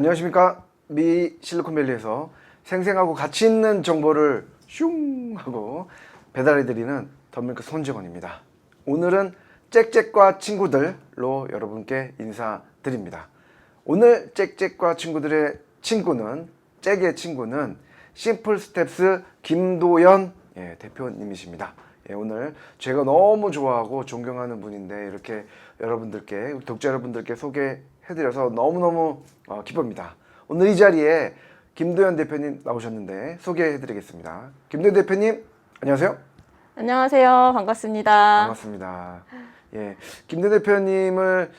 안녕하십니까. 미 실리콘밸리에서 생생하고 가치 있는 정보를 슝 하고 배달해드리는 더 밀크 손정원입니다. 오늘은 짹짹과 친구들로 여러분께 인사드립니다. 오늘 짹짹과 친구들의 친구는 짹의 친구는 심플스텝스 김도연 대표님이십니다. 오늘 제가 너무 좋아하고 존경하는 분인데 이렇게 여러분들께 독자 여러분들께 소개해드려서 너무너무 기쁩니다. 오늘 이 자리에 김도연 대표님 나오셨는데 소개해드리겠습니다. 김도연 대표님 안녕하세요. 안녕하세요. 반갑습니다. 반갑습니다. 김도연 대표님을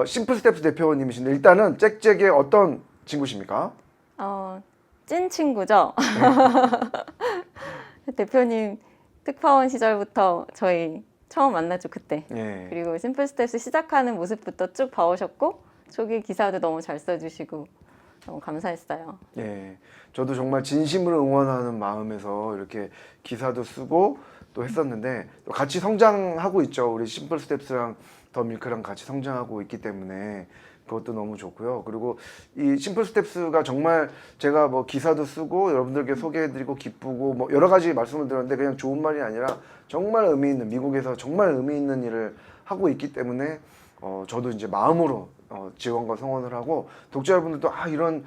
심플스텝스 대표님이신데 일단은 짹짹의 어떤 친구십니까? 찐 친구죠. 네. 대표님 특파원 시절부터 저희 처음 만났죠, 그때. 그리고 심플스텝스 시작하는 모습부터 쭉 봐오셨고 초기 기사도 너무 잘 써주시고 너무 감사했어요. 저도 정말 진심으로 응원하는 마음에서 이렇게 기사도 쓰고 또 했었는데 또 같이 성장하고 있죠. 우리 심플스텝스랑 더 밀크랑 같이 성장하고 있기 때문에 그것도 너무 좋고요. 그리고 이 심플스텝스가 정말 제가 뭐 기사도 쓰고 여러분들께 소개해드리고 기쁘고 뭐 여러 가지 말씀을 드렸는데 그냥 좋은 말이 아니라 정말 의미 있는, 미국에서 정말 의미 있는 일을 하고 있기 때문에 저도 이제 마음으로 지원과 성원을 하고 독자 여러분들도 이런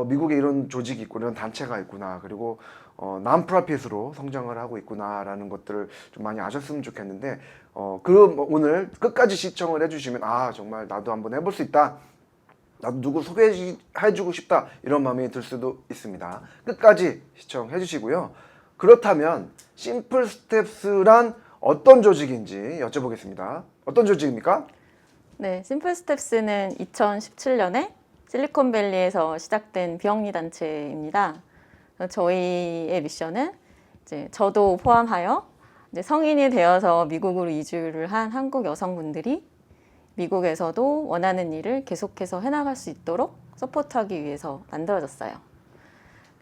미국에 이런 조직이 있고 이런 단체가 있구나, 그리고 난프라핏으로 성장을 하고 있구나라는 것들을 좀 많이 아셨으면 좋겠는데 오늘 끝까지 시청을 해주시면 정말 나도 한번 해볼 수 있다, 나도 누구 소개해주고 싶다, 이런 마음이 들 수도 있습니다. 끝까지 시청해 주시고요. 그렇다면 심플스텝스란 어떤 조직인지 여쭤보겠습니다. 어떤 조직입니까? 네, 심플스텝스는 2017년에 실리콘밸리에서 시작된 비영리 단체입니다. 저희의 미션은 이제 저도 포함하여 이제 성인이 되어서 미국으로 이주를 한 한국 여성분들이 미국에서도 원하는 일을 계속해서 해나갈 수 있도록 서포트하기 위해서 만들어졌어요.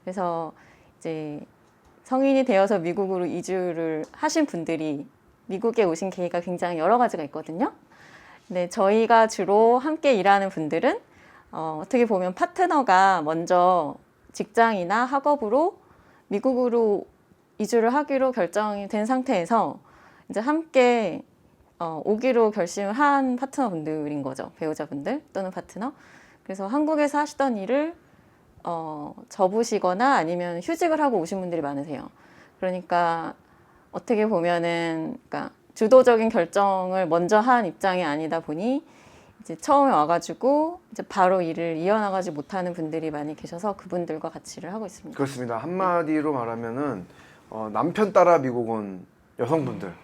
그래서 이제 성인이 되어서 미국으로 이주를 하신 분들이 미국에 오신 계기가 굉장히 여러 가지가 있거든요. 근데 저희가 주로 함께 일하는 분들은 어떻게 보면 파트너가 먼저 직장이나 학업으로 미국으로 이주를 하기로 결정이 된 상태에서 이제 함께 오기로 결심을 한 파트너분들인 거죠. 배우자분들 또는 파트너. 그래서 한국에서 하시던 일을 접으시거나 아니면 휴직을 하고 오신 분들이 많으세요. 그러니까 어떻게 보면은 그러니까 주도적인 결정을 먼저 한 입장이 아니다 보니 이제 처음에 와가지고 이제 바로 일을 이어나가지 못하는 분들이 많이 계셔서 그분들과 같이 일을 하고 있습니다. 그렇습니다. 한마디로 말하면은 남편 따라 미국 온 여성분들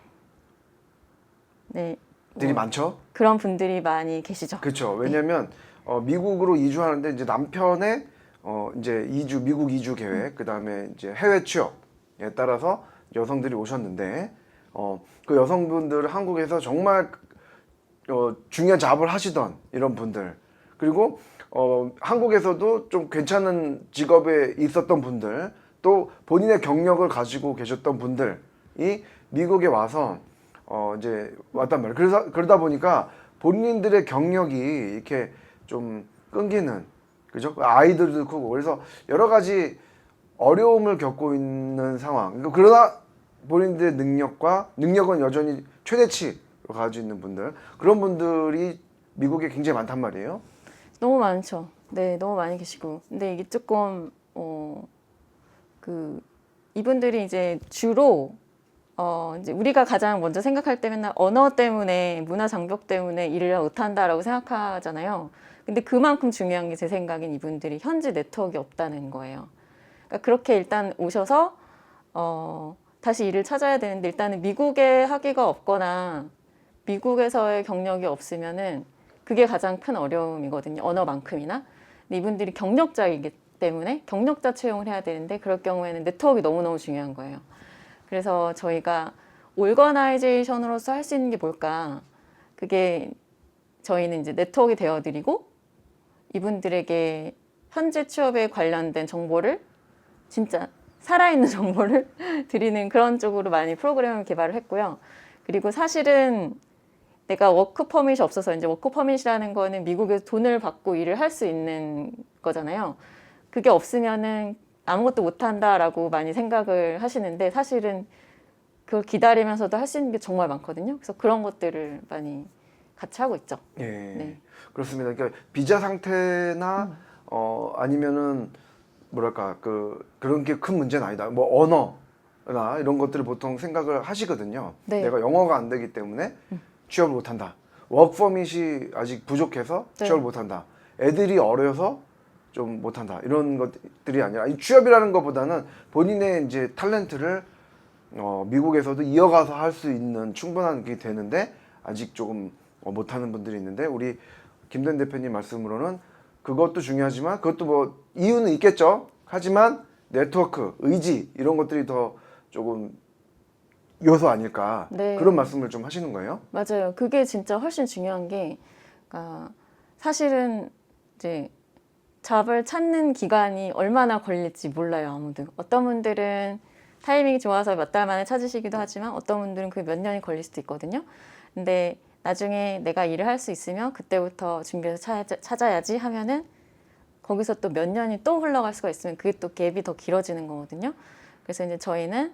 들이 많죠. 그런 분들이 많이 계시죠. 그렇죠. 왜냐하면 미국으로 이주하는데 이제 남편의 이제 미국 이주 계획, 그 다음에 이제 해외 취업에 따라서 여성들이 오셨는데 그 여성분들 한국에서 정말 중요한 잡을 하시던 이런 분들, 그리고 한국에서도 좀 괜찮은 직업에 있었던 분들, 또 본인의 경력을 가지고 계셨던 분들이 미국에 와서 이제 왔단 말이에요. 그래서 그러다 보니까 본인들의 경력이 이렇게 좀 끊기는, 그죠? 아이들도 크고 그래서 여러 가지 어려움을 겪고 있는 상황. 그러나 본인들의 능력은 여전히 최대치로 가지고 있는 분들, 그런 분들이 미국에 굉장히 많단 말이에요. 너무 많죠. 네, 너무 많이 계시고. 근데 이게 조금 이분들이 이제 주로 이제 우리가 가장 먼저 생각할 때 맨날 언어 때문에, 문화 장벽 때문에 일을 못한다라고 생각하잖아요. 근데 그만큼 중요한 게 제 생각엔 이분들이 현지 네트워크가 없다는 거예요. 그러니까 그렇게 일단 오셔서 다시 일을 찾아야 되는데 일단은 미국에 학위가 없거나 미국에서의 경력이 없으면은 그게 가장 큰 어려움이거든요. 언어만큼이나. 근데 이분들이 경력자이기 때문에 경력자 채용을 해야 되는데 그럴 경우에는 네트워크가 너무너무 중요한 거예요. 그래서 저희가 올거나이제이션으로서 할 수 있는 게 뭘까? 그게 저희는 이제 네트워크가 되어드리고 이분들에게 현재 취업에 관련된 정보를 진짜 살아있는 정보를 드리는 그런 쪽으로 많이 프로그램을 개발을 했고요. 그리고 사실은 내가 워크 퍼밋이 없어서 이제 워크 퍼밋이라는 거는 미국에서 돈을 받고 일을 할 수 있는 거잖아요. 그게 없으면은 아무것도 못 한다라고 많이 생각을 하시는데 사실은 그걸 기다리면서도 할 수 있는 게 정말 많거든요. 그래서 그런 것들을 많이 같이 하고 있죠. 예, 네. 그렇습니다. 그러니까 비자 상태나 아니면은 뭐랄까 그런 게 큰 문제는 아니다. 뭐 언어나 이런 것들을 보통 생각을 하시거든요. 네. 내가 영어가 안 되기 때문에 취업을 못 한다. 워크 퍼밋이 아직 부족해서 네. 취업을 못 한다. 애들이 어려서 좀 못 한다. 이런 것들이 아니라 이 취업이라는 것보다는 본인의 이제 탤런트를 미국에서도 이어가서 할 수 있는 충분한 게 되는데 아직 조금 못하는 분들이 있는데 우리 김도현 대표님 말씀으로는 그것도 중요하지만 그것도 뭐 이유는 있겠죠. 하지만 네트워크, 의지 이런 것들이 더 조금 요소 아닐까 네. 그런 말씀을 좀 하시는 거예요. 맞아요. 그게 진짜 훨씬 중요한 게, 그러니까 사실은 이제 잡을 찾는 기간이 얼마나 걸릴지 몰라요, 아무도. 어떤 분들은 타이밍이 좋아서 몇 달 만에 찾으시기도 하지만 어떤 분들은 그게 몇 년이 걸릴 수도 있거든요. 근데 나중에 내가 일을 할 수 있으면 그때부터 준비해서 찾아야지 하면은 거기서 또 몇 년이 또 흘러갈 수가 있으면 그게 또 갭이 더 길어지는 거거든요. 그래서 이제 저희는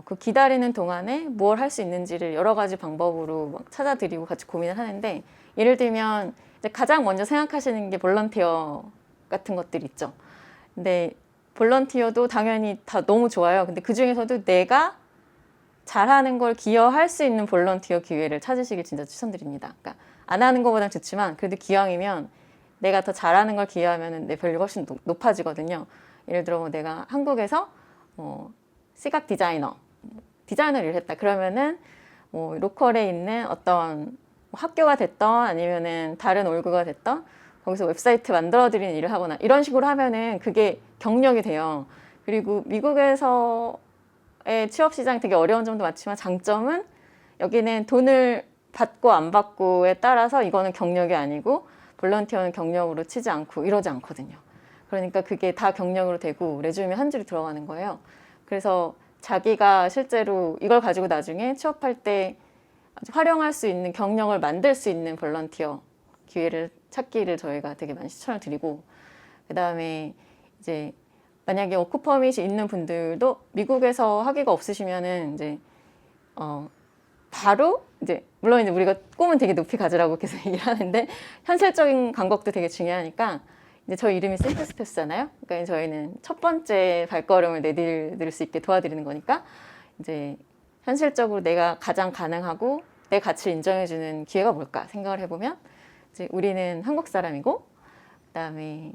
그 기다리는 동안에 뭘 할 수 있는지를 여러 가지 방법으로 막 찾아드리고 같이 고민을 하는데, 예를 들면 이제 가장 먼저 생각하시는 게 볼런티어 같은 것들이 있죠. 근데 볼런티어도 당연히 다 너무 좋아요. 근데 그 중에서도 내가 잘하는 걸 기여할 수 있는 볼런티어 기회를 찾으시길 진짜 추천드립니다. 그러니까 안 하는 것보단 좋지만 그래도 기왕이면 내가 더 잘하는 걸 기여하면 내 밸류가 훨씬 높아지거든요. 예를 들어 뭐 내가 한국에서 시각 디자이너를 했다. 그러면은 뭐 로컬에 있는 어떤 학교가 됐던 아니면은 다른 올구가 됐던 거기서 웹사이트 만들어드리는 일을 하거나 이런 식으로 하면은 그게 경력이 돼요. 그리고 미국에서의 취업 시장이 되게 어려운 점도 많지만 장점은 여기는 돈을 받고 안 받고에 따라서 이거는 경력이 아니고 볼런티어는 경력으로 치지 않고 이러지 않거든요. 그러니까 그게 다 경력으로 되고 레주메 한 줄이 들어가는 거예요. 그래서 자기가 실제로 이걸 가지고 나중에 취업할 때 활용할 수 있는 경력을 만들 수 있는 볼런티어 기회를 찾기를 저희가 되게 많이 추천을 드리고, 그 다음에 이제 만약에 워크 퍼밋이 있는 분들도 미국에서 학위가 없으시면은 이제 바로 이제 물론 이제 우리가 꿈은 되게 높이 가지라고 계속 얘기를 하는데 현실적인 간격도 되게 중요하니까 이제 저희 이름이 심플스텝스잖아요. 그러니까 저희는 첫 번째 발걸음을 내디딜 수 있게 도와드리는 거니까 이제 현실적으로 내가 가장 가능하고 내 가치를 인정해주는 기회가 뭘까 생각을 해보면 이제 우리는 한국 사람이고 그다음에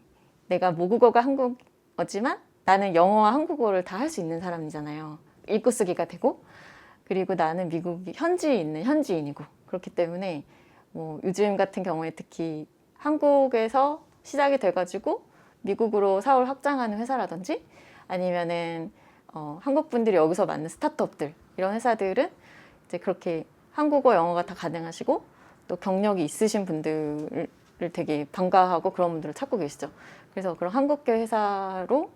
내가 모국어가 한국어지만 나는 영어와 한국어를 다 할 수 있는 사람이잖아요. 읽고 쓰기가 되고 그리고 나는 미국 현지에 있는 현지인이고 그렇기 때문에 뭐 요즘 같은 경우에 특히 한국에서 시작이 돼가지고 미국으로 사업을 확장하는 회사라든지 아니면은 한국 분들이 여기서 만든 스타트업들 이런 회사들은 이제 그렇게 한국어, 영어가 다 가능하시고 또 경력이 있으신 분들을 되게 반가워하고 그런 분들을 찾고 계시죠. 그래서 그런 한국계 회사로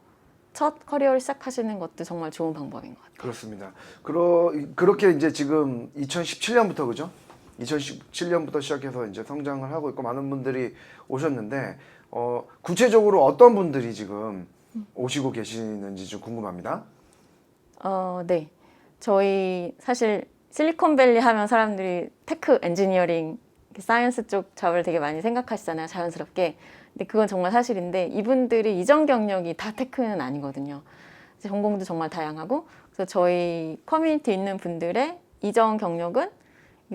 첫 커리어를 시작하시는 것도 정말 좋은 방법인 것 같아요. 그렇습니다. 그렇게 이제 지금 2017년부터 그죠? 2017년부터 시작해서 이제 성장을 하고 있고 많은 분들이 오셨는데 구체적으로 어떤 분들이 지금 오시고 계시는지 좀 궁금합니다. 네. 저희 사실 실리콘밸리 하면 사람들이 테크, 엔지니어링, 사이언스 쪽 잡을 되게 많이 생각하시잖아요. 자연스럽게. 근데 그건 정말 사실인데 이분들이 이전 경력이 다 테크는 아니거든요. 전공도 정말 다양하고 그래서 저희 커뮤니티 있는 분들의 이전 경력은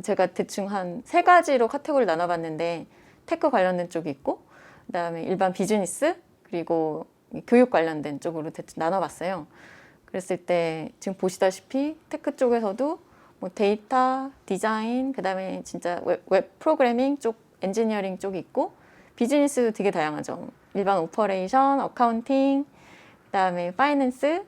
제가 대충 한 3가지로 카테고리를 나눠봤는데 테크 관련된 쪽이 있고 그다음에 일반 비즈니스 그리고 교육 관련된 쪽으로 대충 나눠봤어요. 그랬을 때 지금 보시다시피 테크 쪽에서도 뭐 데이터, 디자인, 그다음에 진짜 웹 프로그래밍 쪽, 엔지니어링 쪽이 있고 비즈니스도 되게 다양하죠. 일반 오퍼레이션, 어카운팅, 그다음에 파이낸스,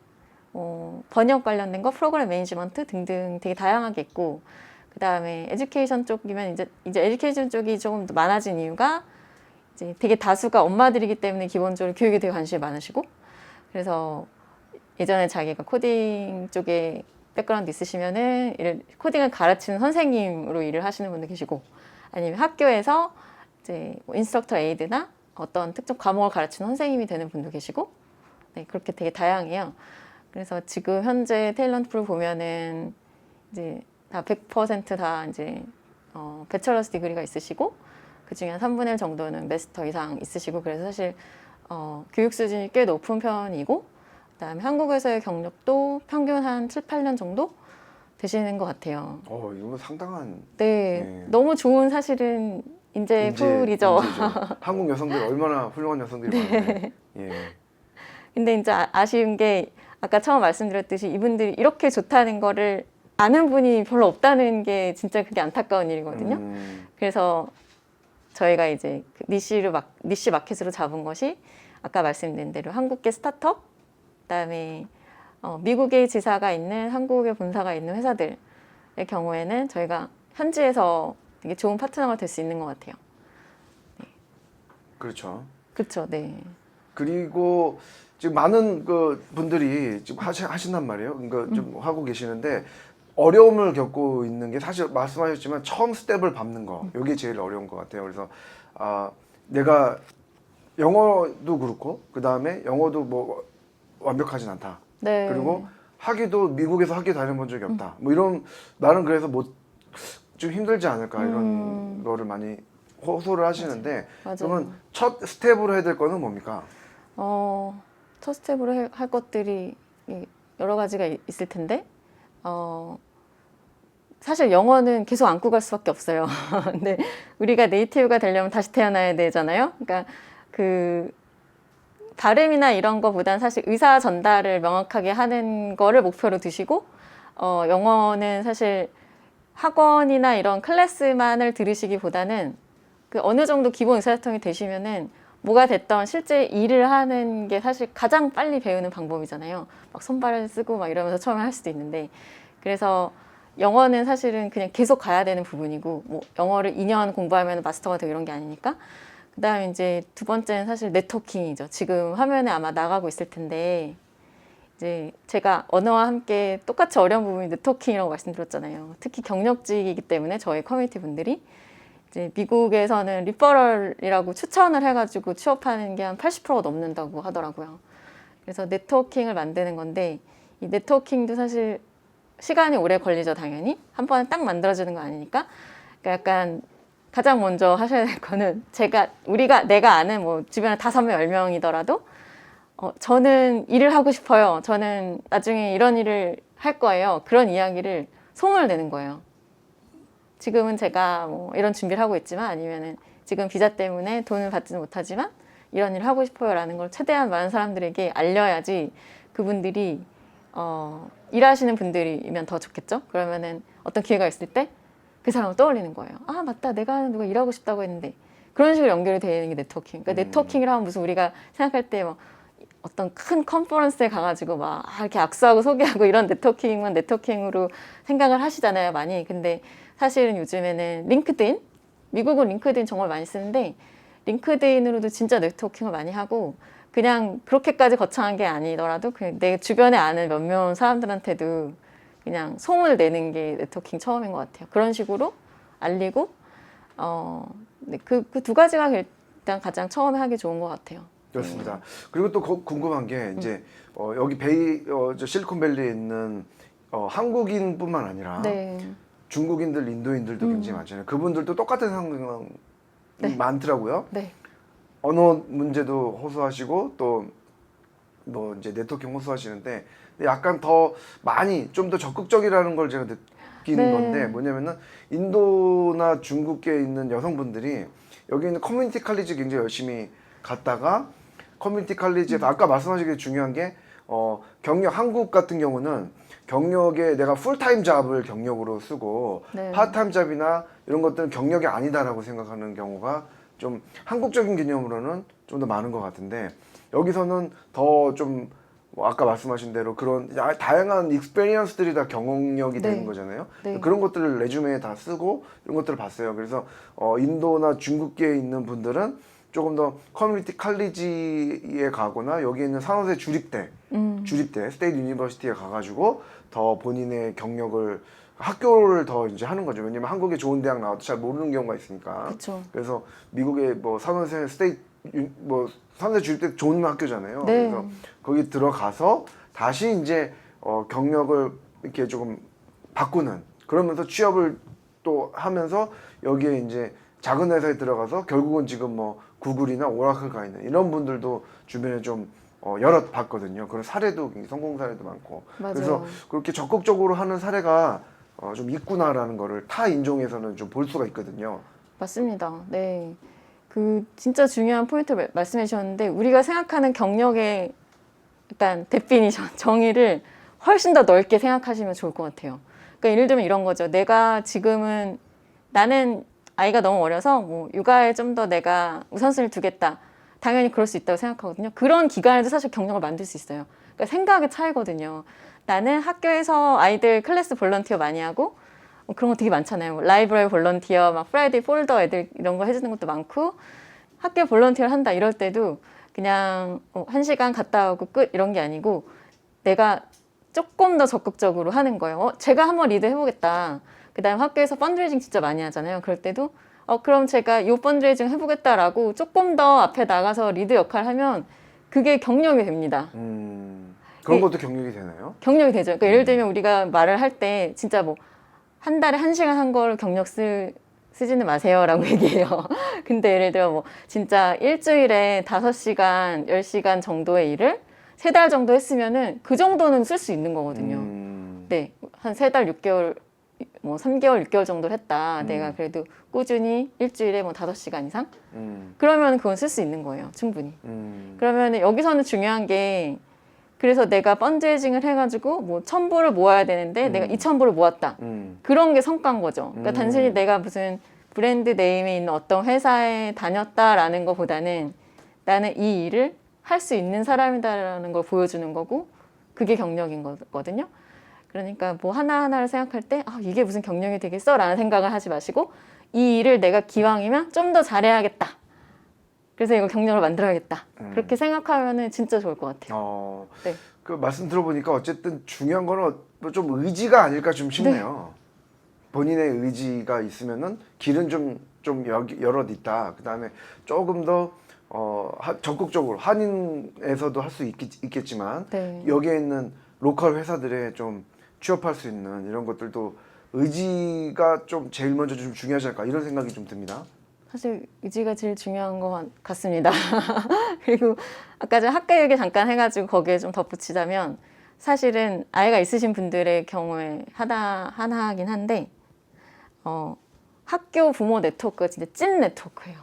번역 관련된 거, 프로그램 매니지먼트 등등 되게 다양하게 있고 그다음에 에듀케이션 쪽이면 이제 에듀케이션 쪽이 조금 더 많아진 이유가 이제 되게 다수가 엄마들이기 때문에 기본적으로 교육에 되게 관심이 많으시고 그래서 예전에 자기가 코딩 쪽에 백그라운드 있으시면은 코딩을 가르치는 선생님으로 일을 하시는 분도 계시고, 아니면 학교에서 이제 뭐 인스트럭터 에이드나 어떤 특정 과목을 가르치는 선생님이 되는 분도 계시고, 네, 그렇게 되게 다양해요. 그래서 지금 현재 탤런트 풀 보면은 이제 다 100% 이제 배철러스 디그리가 있으시고, 그 중에 한 3분의 1 정도는 마스터 이상 있으시고, 그래서 사실 교육 수준이 꽤 높은 편이고, 그다음에 한국에서의 경력도 평균 한 7, 8년 정도 되시는 것 같아요. 이거 상당한 네, 네. 너무 좋은 사실은 인재 풀이죠. 인재죠. 한국 여성들 얼마나 훌륭한 여성들이 많은데. 예. 근데 이제 아쉬운 게 아까 처음 말씀드렸듯이 이분들이 이렇게 좋다는 거를 아는 분이 별로 없다는 게 진짜 그게 안타까운 일이거든요. 그래서 저희가 이제 니시 마켓으로 잡은 것이 아까 말씀드린 대로 한국계 스타트업, 그다음에 미국의 지사가 있는 한국의 본사가 있는 회사들의 경우에는 저희가 현지에서 되게 좋은 파트너가 될 수 있는 것 같아요. 그렇죠. 그렇죠, 네. 그리고 지금 많은 그 분들이 지금 하신단 말이에요. 그러니까 좀 하고 계시는데 어려움을 겪고 있는 게 사실 말씀하셨지만 처음 스텝을 밟는 거, 이게 제일 어려운 것 같아요. 그래서 내가 영어도 그렇고 그 다음에 영어도 뭐 완벽하진 않다. 네. 그리고 미국에서 학교 다녀본 적이 없다. 뭐 이런 나는 그래서 뭐 좀 힘들지 않을까 이런 거를 많이 호소를 하시는데 맞아요. 그러면 첫 스텝으로 해야 될 거는 뭡니까? 첫 스텝으로 할 것들이 여러 가지가 있을 텐데, 사실 영어는 계속 안고 갈 수밖에 없어요. 근데 우리가 네이티브가 되려면 다시 태어나야 되잖아요. 그러니까 그 발음이나 이런 거보단 사실 의사 전달을 명확하게 하는 거를 목표로 두시고, 영어는 사실 학원이나 이런 클래스만을 들으시기보다는 그 어느 정도 기본 의사소통이 되시면은 뭐가 됐던 실제 일을 하는 게 사실 가장 빨리 배우는 방법이잖아요. 막 손발을 쓰고 막 이러면서 처음에 할 수도 있는데, 그래서 영어는 사실은 그냥 계속 가야 되는 부분이고, 뭐 영어를 2년 공부하면 마스터가 되고 이런 게 아니니까. 그다음에 이제 두 번째는 사실 네트워킹이죠. 지금 화면에 아마 나가고 있을 텐데, 이제 제가 언어와 함께 똑같이 어려운 부분이 네트워킹이라고 말씀드렸잖아요. 특히 경력직이기 때문에 저희 커뮤니티 분들이 이제 미국에서는 리퍼럴이라고 추천을 해가지고 취업하는 게 한 80%가 넘는다고 하더라고요. 그래서 네트워킹을 만드는 건데, 이 네트워킹도 사실 시간이 오래 걸리죠, 당연히. 한 번에 딱 만들어지는 거 아니니까. 그러니까 약간 가장 먼저 하셔야 될 거는 내가 아는 뭐 주변에 5명, 10명이더라도 저는 일을 하고 싶어요. 저는 나중에 이런 일을 할 거예요. 그런 이야기를 소문을 내는 거예요. 지금은 제가 뭐 이런 준비를 하고 있지만, 아니면은 지금 비자 때문에 돈을 받지는 못하지만 이런 일을 하고 싶어요라는 걸 최대한 많은 사람들에게 알려야지 그분들이 일하시는 분들이면 더 좋겠죠. 그러면은 어떤 기회가 있을 때 그 사람을 떠올리는 거예요. 아, 맞다, 내가 아는 누가 일하고 싶다고 했는데. 그런 식으로 연결이 되는 게 네트워킹. 그러니까 네트워킹을 하면 무슨 우리가 생각할 때 뭐 어떤 큰 컨퍼런스에 가가지고 막 이렇게 악수하고 소개하고 이런 네트워킹은 네트워킹으로 생각을 하시잖아요, 많이. 근데 사실은 요즘에는 미국은 링크드인 정말 많이 쓰는데, 링크드인으로도 진짜 네트워킹을 많이 하고, 그냥 그렇게까지 거창한 게 아니더라도 그냥 내 주변에 아는 몇몇 사람들한테도 그냥 소문을 내는 게 네트워킹 처음인 것 같아요. 그런 식으로 알리고, 그 두 가지가 일단 가장 처음에 하기 좋은 것 같아요. 그렇습니다. 그리고 또 궁금한 게 이제 여기 실리콘밸리에 있는 한국인뿐만 아니라 네. 중국인들, 인도인들도 굉장히 많잖아요. 그분들도 똑같은 상황이 네. 많더라고요. 네. 언어 문제도 호소하시고 또 뭐 이제 네트워킹 호소하시는데, 약간 더 많이 좀 더 적극적이라는 걸 제가 느끼는 네. 건데, 뭐냐면은 인도나 중국계에 있는 여성분들이 여기 있는 커뮤니티 칼리지 굉장히 열심히 갔다가 커뮤니티 칼리지에서 아까 말씀하신 게 중요한 게 경력, 한국 같은 경우는 경력에 내가 풀타임 잡을 경력으로 쓰고 네. 파트타임 잡이나 이런 것들은 경력이 아니다라고 생각하는 경우가 좀 한국적인 개념으로는 좀 더 많은 것 같은데, 여기서는 더 좀 아까 말씀하신 대로 그런 다양한 익스페리언스들이 다 경력이 네. 되는 거잖아요. 네. 그런 것들을 레주메에 다 쓰고 이런 것들을 봤어요. 그래서 인도나 중국계에 있는 분들은 조금 더 커뮤니티 칼리지에 가거나 여기 있는 산호세 주립대 주립대 스테이트 유니버시티에 가가지고 더 본인의 경력을 학교를 더 이제 하는 거죠. 왜냐면 한국에 좋은 대학 나와도 잘 모르는 경우가 있으니까. 그쵸. 그래서 미국의 뭐 산호세 스테이트 뭐 산호세 주립대 좋은 학교잖아요. 네. 그래서 거기 들어가서 다시 이제 경력을 이렇게 조금 바꾸는 그러면서 취업을 또 하면서 여기에 이제 작은 회사에 들어가서 결국은 지금 뭐 구글이나 오라클 가 있는 이런 분들도 주변에 좀 여럿 봤거든요. 그런 사례도 성공 사례도 많고. 맞아요. 그래서 그렇게 적극적으로 하는 사례가 좀 있구나라는 거를 타 인종에서는 좀 볼 수가 있거든요. 맞습니다. 네. 그 진짜 중요한 포인트를 말씀해 주셨는데 우리가 생각하는 경력의 약간 데피니션, 정의를 훨씬 더 넓게 생각하시면 좋을 것 같아요. 그러니까 예를 들면 이런 거죠. 내가 지금은 나는 아이가 너무 어려서 뭐 육아에 좀 더 내가 우선순위를 두겠다. 당연히 그럴 수 있다고 생각하거든요. 그런 기간에도 사실 경력을 만들 수 있어요. 그러니까 생각의 차이거든요. 나는 학교에서 아이들 클래스 볼런티어 많이 하고 그런 거 되게 많잖아요. 뭐 라이브러리 볼런티어, 막 프라이데이 폴더 애들 이런 거 해주는 것도 많고 학교 볼런티어를 한다 이럴 때도 그냥 1시간 갔다 오고 끝 이런 게 아니고 내가 조금 더 적극적으로 하는 거예요. 제가 한번 리드 해보겠다. 그다음 학교에서 펀드레이징 진짜 많이 하잖아요. 그럴 때도 그럼 제가 이 펀드레이징 해보겠다라고 조금 더 앞에 나가서 리드 역할을 하면 그게 경력이 됩니다. 그런 것도 경력이 되나요? 경력이 되죠. 그러니까 예를 들면 우리가 말을 할 때 진짜 뭐 한 달에 1시간 한 걸 경력 쓰지는 마세요라고 얘기해요. 근데 예를 들어 뭐 진짜 일주일에 5시간, 10시간 정도의 일을 3달 정도 했으면은 그 정도는 쓸 수 있는 거거든요. 네. 한 3달, 6개월, 뭐 3개월, 6개월 정도를 했다. 내가 그래도 꾸준히 일주일에 뭐 5시간 이상? 그러면 그건 쓸 수 있는 거예요. 충분히. 그러면 여기서는 중요한 게 그래서 내가 펀드레이징을 해가지고 뭐 1,000불을 모아야 되는데 내가 2,000불을 모았다. 그런 게 성과인 거죠. 그러니까 단순히 내가 무슨 브랜드 네임에 있는 어떤 회사에 다녔다라는 것보다는 나는 이 일을 할 수 있는 사람이다라는 걸 보여주는 거고 그게 경력인 거거든요. 그러니까 뭐 하나하나를 생각할 때 이게 무슨 경력이 되겠어? 라는 생각을 하지 마시고 이 일을 내가 기왕이면 좀 더 잘해야겠다. 그래서 이거 경력을 만들어야겠다. 그렇게 생각하면은 진짜 좋을 것 같아요. 네. 그 말씀 들어보니까 어쨌든 중요한 거는 좀 의지가 아닐까 좀 싶네요. 네. 본인의 의지가 있으면은 길은 좀 여럿 있다. 그 다음에 조금 더 적극적으로 한인에서도 할 수 있겠지만 네. 여기에 있는 로컬 회사들에 좀 취업할 수 있는 이런 것들도 의지가 좀 제일 먼저 좀 중요하지 않을까 이런 생각이 좀 듭니다. 사실 의지가 제일 중요한 것 같습니다. 그리고 아까 전 학교 얘기 잠깐 해가지고 거기에 좀 덧붙이자면 사실은 아이가 있으신 분들의 경우에 하나긴 한데 학교 부모 네트워크가 진짜 찐 네트워크예요.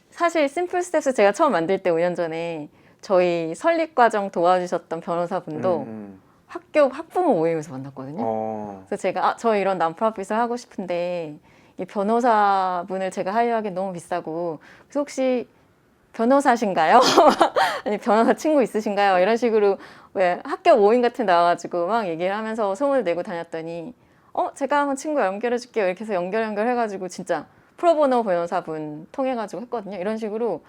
사실 심플 스텝스 제가 처음 만들 때 5년 전에 저희 설립 과정 도와주셨던 변호사분도 학교 학부모 모임에서 만났거든요. 그래서 제가 저 이런 난프로핏을 하고 싶은데 이 변호사분을 제가 하이어하기 너무 비싸고 그래서 혹시 변호사신가요? 아니 변호사 친구 있으신가요? 이런 식으로 왜 학교 모임 같은 데 나와가지고 막 얘기를 하면서 소문을 내고 다녔더니 제가 한번 친구 연결해 줄게요. 이렇게 해서 연결해가지고 진짜 프로보노 변호사분 통해가지고 했거든요. 이런 식으로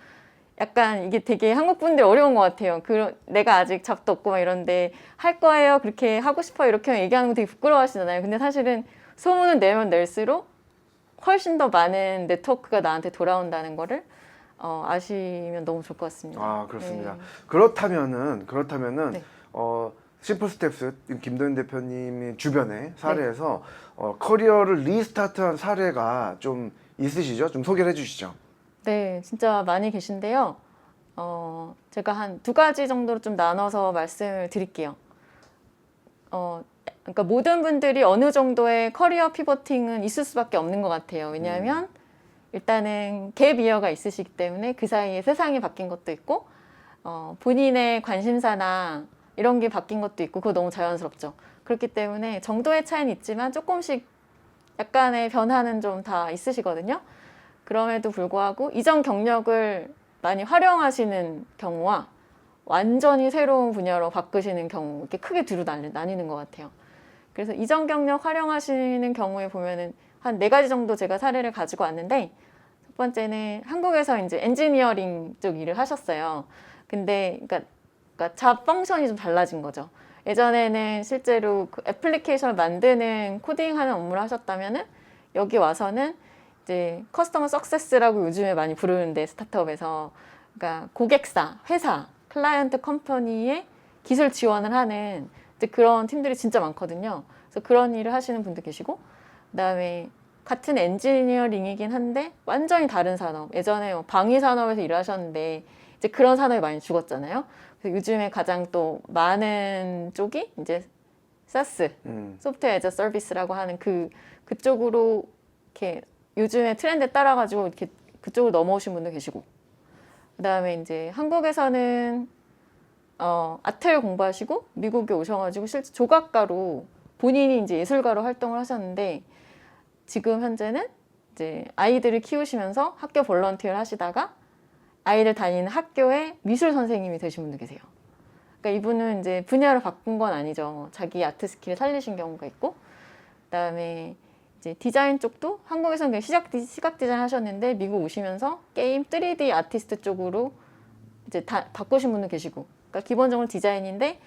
약간 이게 되게 한국 분들 어려운 것 같아요. 내가 아직 잡도 없고 막 이런데 할 거예요. 그렇게 하고 싶어요. 이렇게 얘기하는 거 되게 부끄러워하시잖아요. 근데 사실은 소문을 내면 낼수록 훨씬 더 많은 네트워크가 나한테 돌아온다는 거를 아시면 너무 좋을 것 같습니다. 그렇습니다. 네. 그렇다면은 네. 심플 스텝스 김도현 대표님이 주변에 사례에서 커리어를 리스타트한 사례가 좀 있으시죠? 좀 소개를 해주시죠. 네, 진짜 많이 계신데요. 제가 한 2가지 정도로 좀 나눠서 말씀을 드릴게요. 그러니까 모든 분들이 어느 정도의 커리어 피버팅은 있을 수밖에 없는 것 같아요. 왜냐하면 일단은 갭 이어가 있으시기 때문에 그 사이에 세상이 바뀐 것도 있고 본인의 관심사나 이런 게 바뀐 것도 있고 그거 너무 자연스럽죠. 그렇기 때문에 정도의 차이는 있지만 조금씩 약간의 변화는 좀 다 있으시거든요. 그럼에도 불구하고 이전 경력을 많이 활용하시는 경우와 완전히 새로운 분야로 바꾸시는 경우 이렇게 크게 뒤로 나뉘는 것 같아요. 그래서 이전 경력 활용하시는 경우에 보면은 한 4가지 정도 제가 사례를 가지고 왔는데 첫 번째는 한국에서 이제 엔지니어링 쪽 일을 하셨어요. 근데 그러니까 그러니까 잡 펑션이 좀 달라진 거죠. 예전에는 실제로 그 애플리케이션을 만드는 코딩하는 업무를 하셨다면은 여기 와서는 이제 커스터머 석세스라고 요즘에 많이 부르는데 스타트업에서 그러니까 고객사, 회사, 클라이언트 컴퍼니의 기술 지원을 하는 이제 그런 팀들이 진짜 많거든요. 그래서 그런 일을 하시는 분도 계시고 그다음에 같은 엔지니어링이긴 한데 완전히 다른 산업. 예전에 뭐 방위 산업에서 일하셨는데 이제 그런 산업이 많이 죽었잖아요. 그래서 요즘에 가장 또 많은 쪽이 이제 SaaS, 소프트웨어 애저 서비스라고 하는 그쪽으로 이렇게 요즘에 트렌드에 따라가지고 이렇게 그쪽으로 넘어오신 분도 계시고, 그다음에 이제 한국에서는 아트를 공부하시고 미국에 오셔가지고 실제 조각가로 본인이 이제 예술가로 활동을 하셨는데 지금 현재는 이제 아이들을 키우시면서 학교 볼런티어를 하시다가 아이들 다니는 학교의 미술 선생님이 되신 분도 계세요. 그러니까 이분은 이제 분야를 바꾼 건 아니죠. 자기 아트 스킬을 살리신 경우가 있고, 그다음에 이제 디자인 쪽도 한국에서는 그냥 시각 디자인 하셨는데 미국 오시면서 게임 3D 아티스트 쪽으로 이제 바꾸신 분도 계시고, 그러니까 기본적으로 디자인인데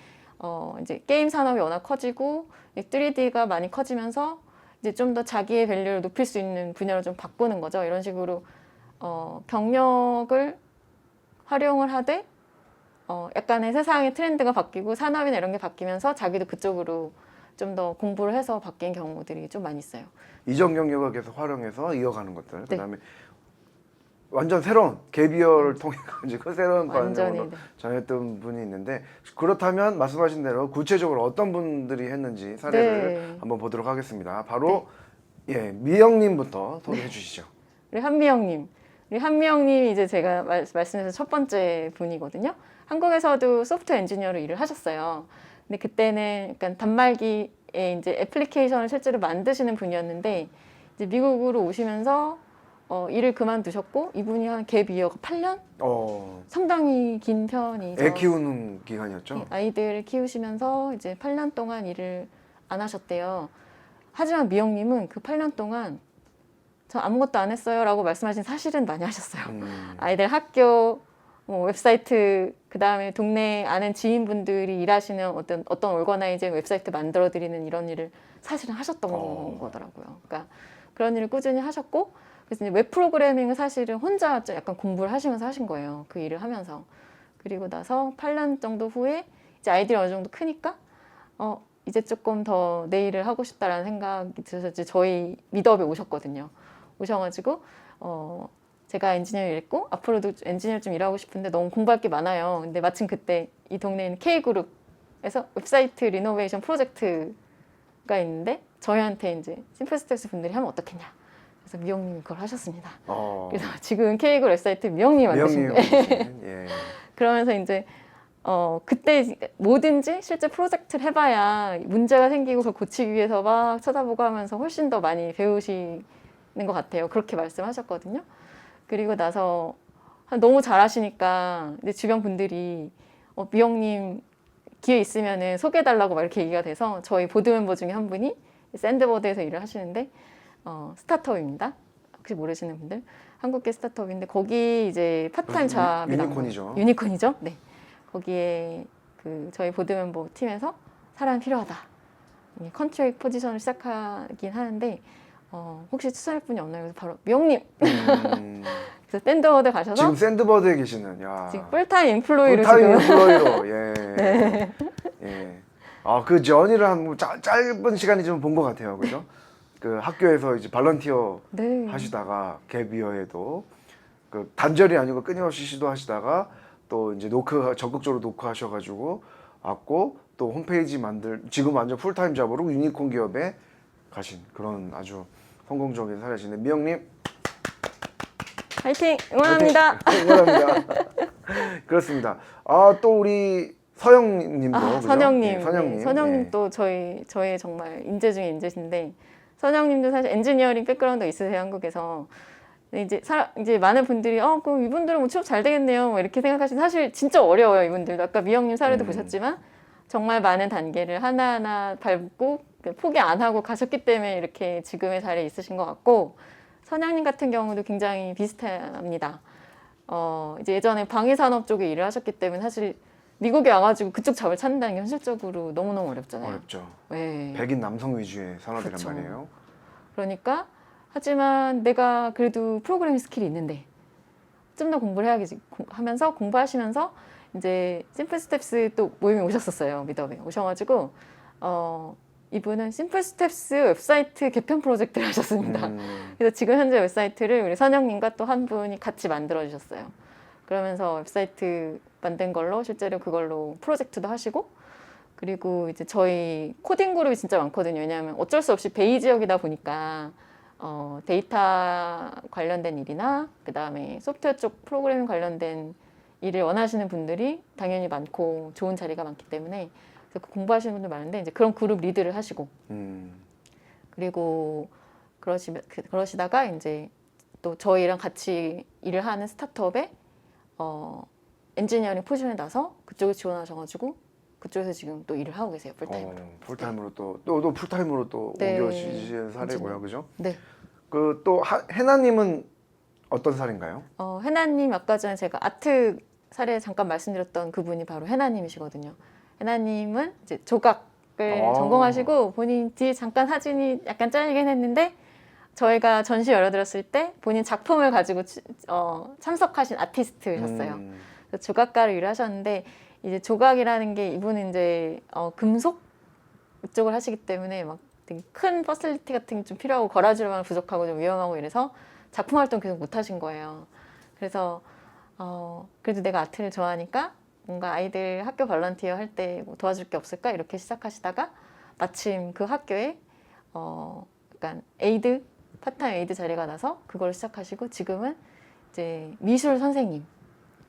이제 게임 산업이 워낙 커지고 3D가 많이 커지면서 이제 좀 더 자기의 밸류를 높일 수 있는 분야로 좀 바꾸는 거죠. 이런 식으로 경력을 활용을 하되 약간의 세상의 트렌드가 바뀌고 산업이나 이런 게 바뀌면서 자기도 그쪽으로 좀 더 공부를 해서 바뀐 경우들이 좀 많이 있어요. 이전 경력을 계속 활용해서 이어가는 것들. 네. 그다음에 완전 새로운 갭이어를 통해 가지고 새로운 완전히, 방향으로 네. 전했던 분이 있는데, 그렇다면 말씀하신 대로 구체적으로 어떤 분들이 했는지 사례를 네. 한번 보도록 하겠습니다. 바로 예, 미영님부터 소개해 주시죠. 우리 한미영님이 이제 제가 말씀드린 첫 번째 분이거든요. 한국에서도 소프트웨어 엔지니어로 일을 하셨어요. 근데 그때는 약간 단말기에 이제 애플리케이션을 실제로 만드시는 분이었는데 이제 미국으로 오시면서 일을 그만두셨고, 이분이 한 갭 이어가 8년? 상당히 긴 편이죠. 애 키우는 기간이었죠. 아이들을 키우시면서 이제 8년 동안 일을 안 하셨대요. 하지만 미영님은 그 8년 동안 저 아무것도 안 했어요 라고 말씀하신, 사실은 많이 하셨어요. 아이들 학교, 뭐 웹사이트, 그 다음에 동네 아는 지인분들이 일하시는 어떤 올거나이징 웹사이트 만들어 드리는 이런 일을 사실은 하셨던 거더라고요. 그러니까 그런 일을 꾸준히 하셨고, 그래서 이제 웹 프로그래밍을 사실은 혼자 좀 약간 공부를 하시면서 하신 거예요. 그 일을 하면서. 그리고 나서 8년 정도 후에 이제 아이들이 어느 정도 크니까 이제 조금 더 내 일을 하고 싶다라는 생각이 들어서 이제 저희 미드업에 오셨거든요. 오셔가지고 제가 엔지니어 일했고 앞으로도 엔지니어 좀 일하고 싶은데 너무 공부할 게 많아요. 근데 마침 그때 이 동네에 있는 K그룹에서 웹사이트 리노베이션 프로젝트가 있는데 저희한테 이제 심플스텝스 분들이 하면 어떻겠냐. 그래서 미영님이 그걸 하셨습니다. 그래서 지금 K그룹 웹사이트 미영님이 만드신 거예요. 예. 그러면서 이제 그때 뭐든지 실제 프로젝트를 해봐야 문제가 생기고 그걸 고치기 위해서 막 찾아보고 하면서 훨씬 더 많이 배우시는 것 같아요. 그렇게 말씀하셨거든요. 그리고 나서 너무 잘하시니까 이제 주변 분들이 미영님 기회 있으면은 소개해달라고 막 이렇게 얘기가 돼서 저희 보드 멤버 중에 한 분이 샌드버드에서 일을 하시는데 스타트업입니다. 혹시 모르시는 분들, 한국계 스타트업인데 거기 이제 파트타임 잡이 유니콘이죠. 유니콘이죠. 네. 거기에 그 저희 보드 멤버 팀에서 사람 필요하다. 컨트랙 포지션을 시작하긴 하는데 혹시 추천할 분이 없나요? 그래서 바로 미영님. 그래서 샌드버드 가셔서 지금 샌드버드에 계시는, 야. 지금 풀타임 인플로이로 풀타임 지금 인플로이로, 예. 네. 예. 그 저니를 한 짧은 시간이 좀 본 것 같아요, 그죠? 그 학교에서 이제 발런티어 네. 하시다가 갭이어에도 그 단절이 아니고 끊임없이 시도하시다가 또 이제 적극적으로 노크하셔가지고 왔고, 또 홈페이지 지금 완전 풀타임 잡으로 유니콘 기업에 가신 그런 아주 성공적인 사례시네. 미영님 화이팅! 응원합니다. 응원합니다. 그렇습니다. 또 우리 서영님도 그죠? 선영님. 네, 선영님. 선영님 네. 또 저의 정말 인재 중에 인재신데, 선영님도 사실 엔지니어링 백그라운드 있으세요, 한국에서. 근데 이제 많은 분들이 그럼 이분들은 뭐 취업 잘 되겠네요, 뭐 이렇게 생각하시는, 사실 진짜 어려워요, 이분들도. 아까 미영님 사례도 보셨지만 정말 많은 단계를 하나하나 밟고 포기 안 하고 가셨기 때문에 이렇게 지금의 자리에 있으신 것 같고, 선영님 같은 경우도 굉장히 비슷합니다. 이제 예전에 방위산업 쪽에 일을 하셨기 때문에 사실 미국에 와가지고 그쪽 잡을 찾는다는 게 현실적으로 너무너무 어렵잖아요. 어렵죠. 네. 백인 남성 위주의 산업이란 그렇죠. 말이에요. 그러니까 하지만 내가 그래도 프로그래밍 스킬이 있는데 좀 더 공부를 해야지 하면서 공부하시면서 이제 심플 스텝스 또 모임에 오셨었어요. 미드업에 오셔가지고 이분은 심플 스텝스 웹사이트 개편 프로젝트를 하셨습니다. 그래서 지금 현재 웹사이트를 우리 선영님과 또 한 분이 같이 만들어 주셨어요. 그러면서 웹사이트 만든 걸로 실제로 그걸로 프로젝트도 하시고, 그리고 이제 저희 코딩 그룹이 진짜 많거든요. 왜냐하면 어쩔 수 없이 베이 지역이다 보니까 데이터 관련된 일이나 그 다음에 소프트웨어 쪽 프로그래밍 관련된 일을 원하시는 분들이 당연히 많고 좋은 자리가 많기 때문에 그래서 공부하시는 분들 많은데 이제 그런 그룹 리드를 하시고 그리고 그러시다가 이제 또 저희랑 같이 일을 하는 스타트업에 엔지니어링 포지션에 나서 그쪽에 지원하셔가지고 그쪽에서 지금 또 일을 하고 계세요. 풀타임으로. 풀타임으로 또 풀타임으로 또 네. 옮겨주신 사례고요, 그죠? 네. 그 또 해나님은 어떤 사례인가요? 해나님 아까 전에 제가 아트 사례 잠깐 말씀드렸던 그분이 바로 해나님이시거든요. 해나님은 이제 조각을 전공하시고 본인 뒤에 잠깐 사진이 약간 잘리긴 했는데 저희가 전시 열어드렸을 때 본인 작품을 가지고 참석하신 아티스트셨어요. 그래서 조각가로 일을 하셨는데 이제 조각이라는 게 이분은 이제 금속 이쪽을 하시기 때문에 막 되게 큰 퍼실리티 같은 게 좀 필요하고 거라지로만 부족하고 좀 위험하고 이래서 작품 활동 계속 못 하신 거예요. 그래서 그래도 내가 아트를 좋아하니까 뭔가 아이들 학교 볼런티어 할 때 뭐 도와줄 게 없을까 이렇게 시작하시다가 마침 그 학교에 약간 에이드 파트타임 에이드 자리가 나서 그걸 시작하시고 지금은 이제 미술 선생님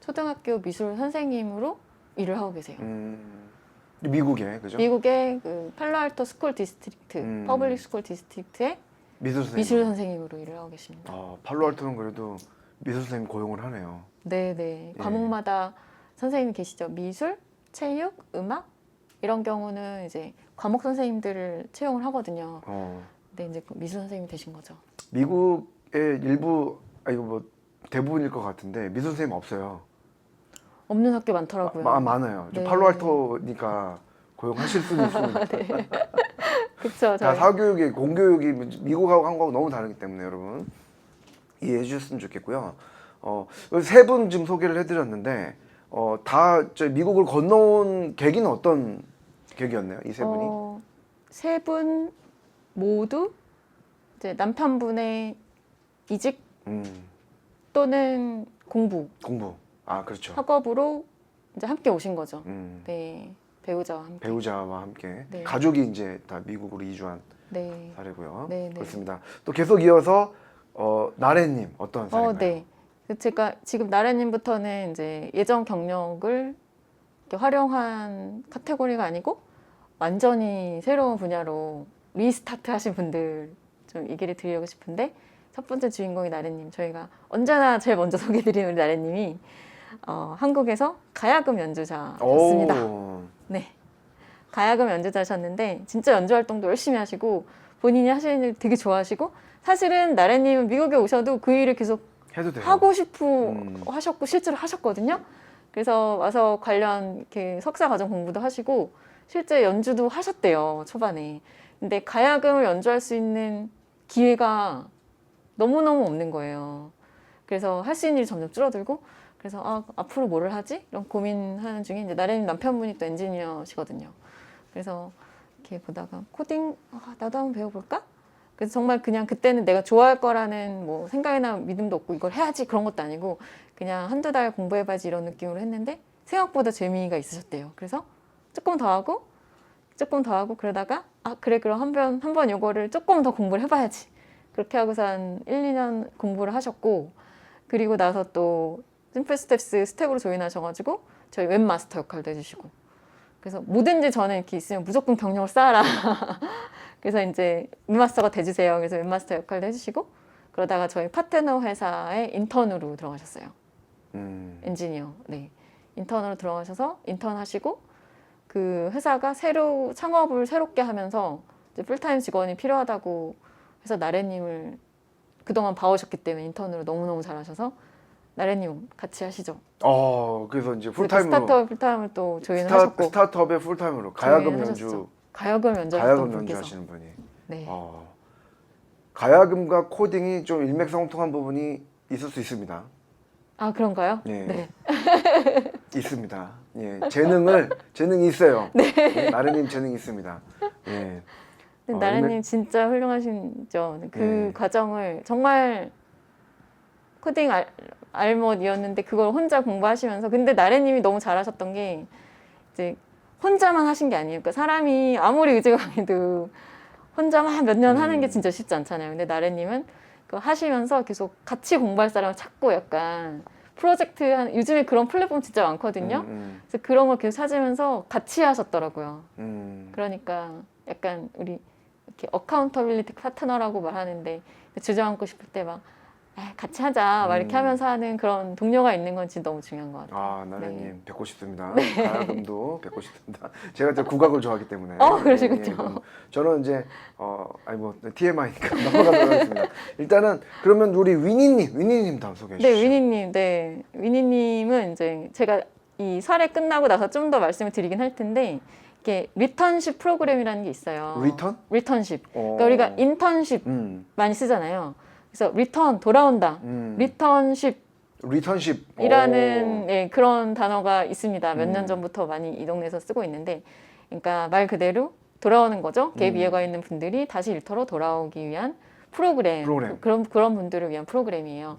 초등학교 미술 선생님으로 일을 하고 계세요. 미국에 그죠? 미국의 그 팔로알토 스쿨 디스트릭트 퍼블릭 스쿨 디스트릭트의 미술 선생님으로 일을 하고 계십니다. 팔로알토는 그래도 미술 선생님 고용을 하네요. 네네. 과목마다 선생님이 계시죠. 미술, 체육, 음악 이런 경우는 이제 과목 선생님들을 채용을 하거든요. 근데 이제 미술 선생님이 되신 거죠. 미국의 일부 이거 뭐 대부분일 것 같은데 미술 선생님 없어요. 없는 학교 많더라고요. 많아요. 네. 팔로알토니까 고용하실 수는 있으니까. 네. 그렇죠. 다 사교육이 공교육이 미국하고 한국하고 너무 다르기 때문에 여러분 이해해 주셨으면 좋겠고요. 세 분 지금 소개를 해드렸는데 다 저 미국을 건너온 계기는 어떤 계기였나요? 이 세 분이? 세 분 모두 이제 남편분의 이직 또는 공부. 그렇죠. 학업으로 이제 함께 오신 거죠. 네, 배우자와 함께. 네. 가족이 이제 다 미국으로 이주한 네. 사례고요. 네, 네. 그렇습니다. 또 계속 이어서 나래님 어떤 사례인가요? 네. 제가 지금 나래님부터는 이제 예전 경력을 이렇게 활용한 카테고리가 아니고 완전히 새로운 분야로 리스타트 하신 분들 좀 얘기를 드리려고 싶은데 첫 번째 주인공이 나래님. 저희가 언제나 제일 먼저 소개드리는 우리 나래님이 한국에서 가야금 연주자셨습니다. 네, 가야금 연주자셨는데 진짜 연주 활동도 열심히 하시고 본인이 하시는 일 되게 좋아하시고 사실은 나래님은 미국에 오셔도 그 일을 계속 해도 돼요. 하고 싶어 하셨고 실제로 하셨거든요. 그래서 와서 관련 이렇게 석사 과정 공부도 하시고 실제 연주도 하셨대요 초반에. 근데 가야금을 연주할 수 있는 기회가 너무너무 없는 거예요. 그래서 할 수 있는 일이 점점 줄어들고 그래서 앞으로 뭐를 하지? 이런 고민하는 중에 이제 나래님 남편분이 또 엔지니어시거든요. 그래서 이렇게 보다가 코딩 나도 한번 배워볼까? 그래서 정말 그냥 그때는 내가 좋아할 거라는 뭐 생각이나 믿음도 없고 이걸 해야지 그런 것도 아니고 그냥 한두 달 공부해봐야지 이런 느낌으로 했는데 생각보다 재미가 있으셨대요. 그래서 조금 더 하고 그러다가 그래 그럼 한번 요거를 조금 더 공부를 해봐야지. 그렇게 하고서 한 1, 2년 공부를 하셨고 그리고 나서 또 심플 스텝으로 조인하셔가지고 저희 웹마스터 역할도 해주시고 그래서 뭐든지 저는 이렇게 있으면 무조건 경력을 쌓아라. 그래서 이제 웹마스터가 돼주세요. 그래서 웹마스터 역할도 해주시고 그러다가 저희 파트너 회사에 인턴으로 들어가셨어요. 엔지니어. 네. 인턴으로 들어가셔서 인턴 하시고 그 회사가 창업을 새롭게 하면서 이제 풀타임 직원이 필요하다고 해서 나래님을 그동안 봐오셨기 때문에 인턴으로 너무너무 잘하셔서 나래님 같이 하시죠. 그래서 이제 그래서 풀타임으로 스타트업 풀타임을 또 조인을 하셨고 스타트업의 풀타임으로 가야금 조인을 연주 하셨죠. 가야금 연주하셨던 가야금 분께서. 연주하시는 분이 네. 가야금과 코딩이 좀 일맥상통한 부분이 있을 수 있습니다. 아 그런가요? 예. 네. 있습니다. 예, 재능이 있어요. 네. 나래님 재능이 있습니다. 예. 근데 나래님 진짜 훌륭하신죠. 그 네. 과정을 정말 코딩 알못이었는데 그걸 혼자 공부하시면서 근데 나래님이 너무 잘하셨던 게 이제 혼자만 하신 게 아니에요. 그러니까 사람이 아무리 의지가 강해도 혼자만 몇 년 하는 게 진짜 쉽지 않잖아요. 근데 나래님은 그거 하시면서 계속 같이 공부할 사람을 찾고 약간 프로젝트 요즘에 그런 플랫폼 진짜 많거든요. 그래서 그런 걸 계속 찾으면서 같이 하셨더라고요. 그러니까 약간 우리 이렇게 어카운터빌리티 파트너라고 말하는데 주저앉고 싶을 때 막 같이 하자 막 이렇게 하면서 하는 그런 동료가 있는 건 진짜 너무 중요한 것 같아요. 나래님 네. 뵙고 싶습니다. 가야금도 뵙고 싶습니다. 제가 이제 국악을 좋아하기 때문에. 그러시군요. 그럼 저는 이제 TMI니까 넘어가도록 하겠습니다. 일단은 그러면 우리 위니님 다음 소개해 주시죠. 네, 위니님, 네, 위니님은 이제 제가 이 사례 끝나고 나서 좀 더 말씀을 드리긴 할 텐데 이게 리턴십 프로그램이라는 게 있어요. 리턴? 리턴십. 그러니까 우리가 인턴십 많이 쓰잖아요. 그래서 리턴 돌아온다. 리턴십 리턴십. 이라는 그런 단어가 있습니다. 몇 년 전부터 많이 이 동네에서 쓰고 있는데, 그러니까 말 그대로 돌아오는 거죠. 갭 이어가 있는 분들이 다시 일터로 돌아오기 위한 프로그램. 그런 분들을 위한 프로그램이에요.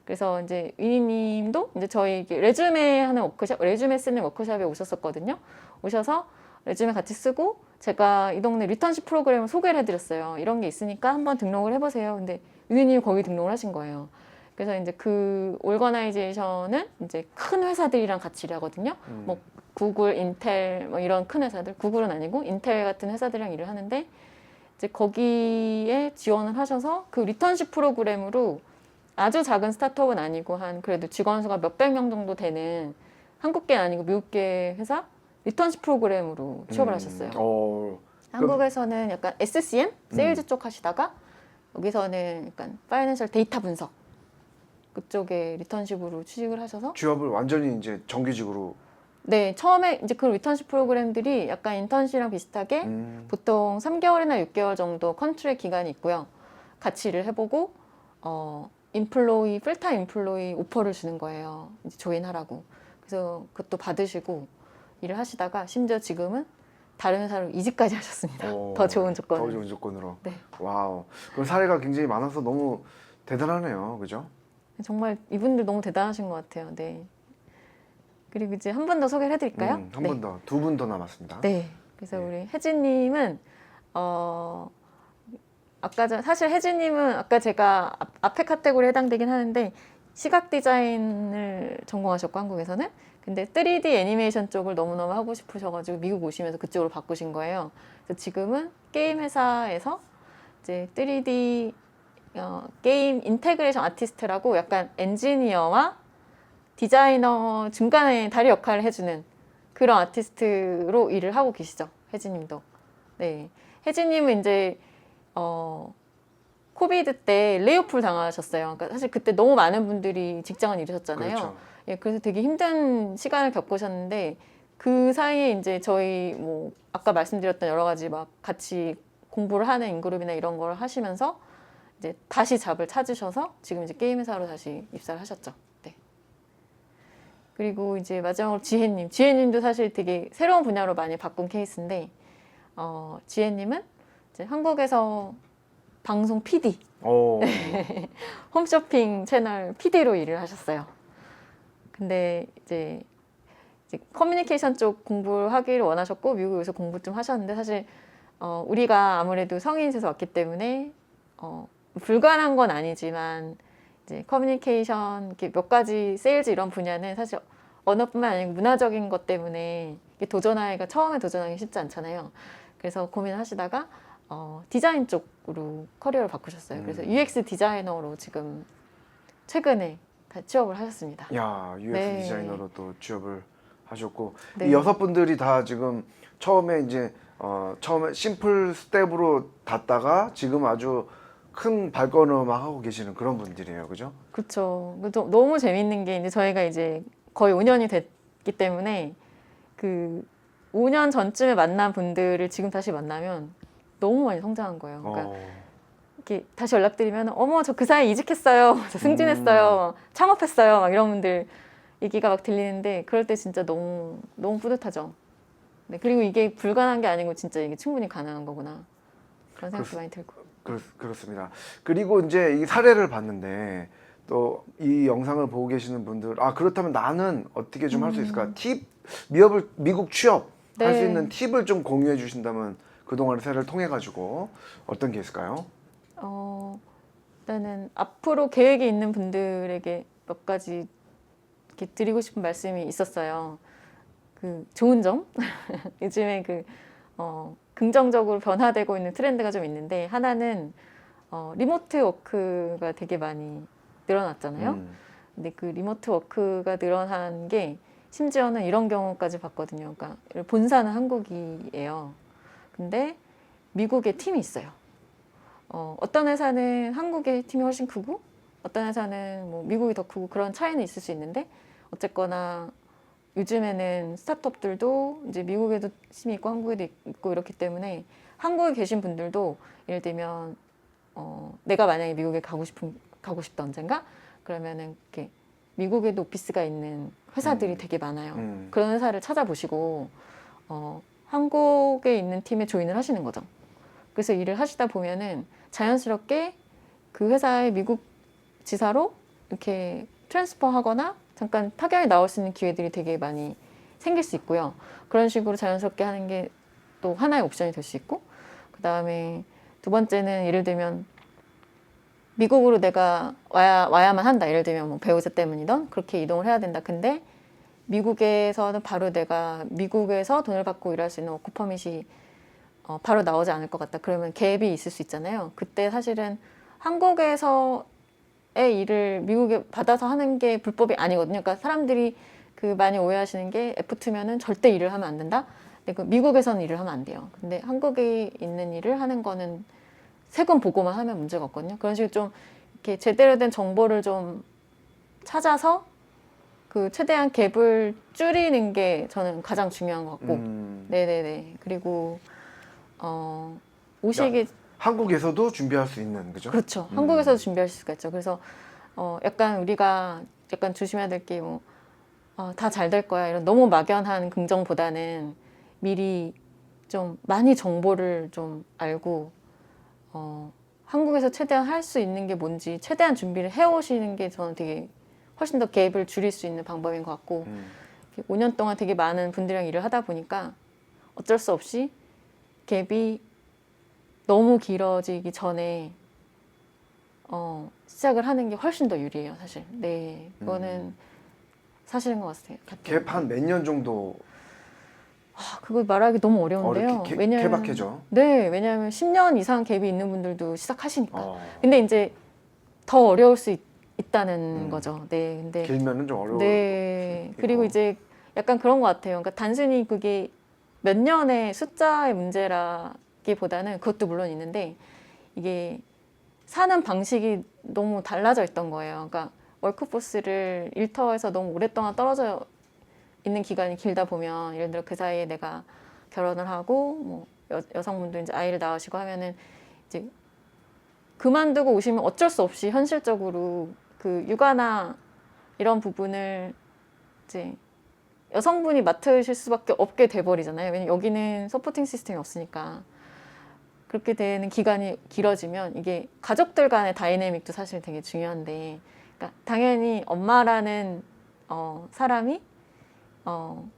그래서 이제 위니님도 이제 저희 레주메 하는 워크숍, 레주메 쓰는 워크숍에 오셨었거든요. 오셔서 레주메 같이 쓰고 제가 이 동네 리턴십 프로그램을 소개를 해드렸어요. 이런 게 있으니까 한번 등록을 해보세요. 근데 위니님이 거기 등록을 하신 거예요. 그래서 이제 그 올거나이제이션은 이제 큰 회사들이랑 같이 일하거든요. 뭐 구글, 인텔 뭐 이런 큰 회사들, 구글은 아니고 인텔 같은 회사들이랑 일을 하는데 이제 거기에 지원을 하셔서 그 리턴십 프로그램으로 아주 작은 스타트업은 아니고 한 그래도 직원 수가 몇백 명 정도 되는 한국계 아니고 미국계 회사 리턴십 프로그램으로 취업을 하셨어요. 한국에서는 약간 SCM, 세일즈 쪽 하시다가 여기서는 약간 파이낸셜 데이터 분석 그쪽에 리턴십으로 취직을 하셔서 취업을 완전히 이제 정규직으로. 네, 처음에 이제 그 리턴십 프로그램들이 약간 인턴십이랑 비슷하게 보통 3개월이나 6개월 정도 컨트랙 기간이 있고요. 같이 일을 해보고 풀타임 인플로이 오퍼를 주는 거예요. 이제 조인하라고. 그래서 그것도 받으시고 일을 하시다가 심지어 지금은 다른 회사로 이직까지 하셨습니다. 더 좋은 조건으로. 더 좋은 조건으로. 네. 와우. 그런 사례가 굉장히 많아서 너무 대단하네요. 그죠? 정말 이분들 너무 대단하신 것 같아요. 네. 그리고 이제 한 번 더 소개를 해드릴까요? 한 번 더, 두 분 더 남았습니다. 네. 그래서 우리 혜진님은 사실 혜진님은 아까 제가 앞에 카테고리에 해당되긴 하는데 시각 디자인을 전공하셨고 한국에서는 근데 3D 애니메이션 쪽을 너무너무 하고 싶으셔가지고 미국 오시면서 그쪽으로 바꾸신 거예요. 그래서 지금은 게임 회사에서 이제 3D 게임 인테그레이션 아티스트라고 약간 엔지니어와 디자이너 중간에 다리 역할을 해주는 그런 아티스트로 일을 하고 계시죠. 혜진님도. 네, 혜진님은 이제 코비드 때 레이오프를 당하셨어요. 그러니까 사실 그때 너무 많은 분들이 직장을 잃으셨잖아요. 그렇죠. 예, 그래서 되게 힘든 시간을 겪으셨는데 그 사이에 이제 저희 뭐 아까 말씀드렸던 여러 가지 막 같이 공부를 하는 인그룹이나 이런 걸 하시면서 이제 다시 잡을 찾으셔서 지금 이제 게임 회사로 다시 입사를 하셨죠. 네. 그리고 이제 마지막으로 지혜님도 사실 되게 새로운 분야로 많이 바꾼 케이스인데 지혜님은 이제 한국에서 방송 PD, 홈쇼핑 채널 PD로 일을 하셨어요. 근데 이제 커뮤니케이션 쪽 공부를 하기를 원하셨고 미국에서 공부 좀 하셨는데 사실 우리가 아무래도 성인에서 왔기 때문에 불가능한 건 아니지만 이제 커뮤니케이션 이렇게 몇 가지 세일즈 이런 분야는 사실 언어뿐만 아니고 문화적인 것 때문에 처음에 도전하기 쉽지 않잖아요. 그래서 고민하시다가 디자인 쪽으로 커리어를 바꾸셨어요. 그래서 UX 디자이너로 지금 최근에 다 취업을 하셨습니다. 야, UX 네. 디자이너로 또 취업을 하셨고 네. 이 6분들이 다 지금 처음에 심플 스텝으로 닿다가 지금 아주 큰 발걸음 막 하고 계시는 그런 분들이에요, 그죠? 그렇죠. 너무 재밌는 게 이제 저희가 이제 거의 5년이 됐기 때문에 그 5년 전쯤에 만난 분들을 지금 다시 만나면 너무 많이 성장한 거예요. 그러니까 어, 이렇게 다시 연락드리면 어머 저 그 사이 이직했어요, 저 승진했어요, 창업했어요, 막 이런 분들 얘기가 막 들리는데 그럴 때 진짜 너무 너무 뿌듯하죠. 네, 그리고 이게 불가능한 게 아니고 진짜 이게 충분히 가능한 거구나 그런 생각도 많이 들고. 그렇습니다. 그리고 이제 이 사례를 봤는데 또 이 영상을 보고 계시는 분들, 아 그렇다면 나는 어떻게 좀 할 수 있을까? 팁, 미국 취업 할 수 네. 있는 팁을 좀 공유해 주신다면 그동안의 사례를 통해 가지고 어떤 게 있을까요? 일단은 앞으로 계획이 있는 분들에게 몇 가지 이렇게 드리고 싶은 말씀이 있었어요. 그 좋은 점 요즘에 긍정적으로 변화되고 있는 트렌드가 좀 있는데 하나는 리모트 워크가 되게 많이 늘어났잖아요. 근데 그 리모트 워크가 늘어난 게 심지어는 이런 경우까지 봤거든요. 그러니까 본사는 한국이에요. 근데 미국에 팀이 있어요. 어떤 회사는 한국의 팀이 훨씬 크고 어떤 회사는 뭐 미국이 더 크고 그런 차이는 있을 수 있는데 어쨌거나 요즘에는 스타트업들도 이제 미국에도 팀이 있고 한국에도 있고 이렇기 때문에 한국에 계신 분들도 예를 들면 내가 만약에 미국에 가고 싶다 언젠가 그러면은 이렇게 미국에도 오피스가 있는 회사들이 되게 많아요. 그런 회사를 찾아보시고 한국에 있는 팀에 조인을 하시는 거죠. 그래서 일을 하시다 보면은 자연스럽게 그 회사의 미국 지사로 이렇게 트랜스퍼 하거나 잠깐 파견이 나올 수 있는 기회들이 되게 많이 생길 수 있고요. 그런 식으로 자연스럽게 하는 게 또 하나의 옵션이 될 수 있고, 그 다음에 두 번째는 예를 들면 미국으로 내가 와야만 한다. 예를 들면 뭐 배우자 때문이든 그렇게 이동을 해야 된다. 근데 미국에서는 바로 내가 미국에서 돈을 받고 일할 수 있는 워크 퍼밋이 바로 나오지 않을 것 같다. 그러면 갭이 있을 수 있잖아요. 그때 사실은 한국에서의 일을 미국에 받아서 하는 게 불법이 아니거든요. 그러니까 사람들이 많이 오해하시는 게 F2면은 절대 일을 하면 안 된다. 근데 미국에서는 일을 하면 안 돼요. 근데 한국에 있는 일을 하는 거는 세금 보고만 하면 문제가 없거든요. 그런 식으로 좀 이렇게 제대로 된 정보를 좀 찾아서 최대한 갭을 줄이는 게 저는 가장 중요한 것 같고, 네네네. 그리고 오시기 한국에서도 준비할 수 있는, 그죠? 그렇죠. 한국에서도 준비할 수가 있죠. 그래서 약간 우리가 약간 조심해야 될 게 다 잘 될 거야 이런 너무 막연한 긍정보다는 미리 좀 많이 정보를 좀 알고 한국에서 최대한 할 수 있는 게 뭔지 최대한 준비를 해오시는 게 저는 되게 훨씬 더 갭을 줄일 수 있는 방법인 것 같고 5년 동안 되게 많은 분들이랑 일을 하다 보니까 어쩔 수 없이 갭이 너무 길어지기 전에 시작을 하는 게 훨씬 더 유리해요, 사실. 네, 그거는 사실인 것 같아요. 갭 한 몇 년 정도 그거 말하기 너무 어려운데요. 케바케죠. 네, 왜냐하면 10년 이상 갭이 있는 분들도 시작하시니까. 근데 이제 더 어려울 수 있다는 거죠. 네, 근데 길면은 좀 어려울 네, 수 있고. 그리고 이제 약간 그런 것 같아요. 그러니까 단순히 그게 몇 년의 숫자의 문제라기보다는 그것도 물론 있는데 이게 사는 방식이 너무 달라져 있던 거예요. 그러니까 월크포스를 일터에서 너무 오랫동안 떨어져 있는 기간이 길다 보면 예를 들어 그 사이에 내가 결혼을 하고 뭐 여성분도 이제 아이를 낳으시고 하면은 이제 그만두고 오시면 어쩔 수 없이 현실적으로 육아나 이런 부분을 이제 여성분이 맡으실 수밖에 없게 돼버리잖아요. 왜냐면 여기는 서포팅 시스템이 없으니까. 그렇게 되는 기간이 길어지면 이게 가족들 간의 다이내믹도 사실 되게 중요한데, 그러니까 당연히 엄마라는 사람이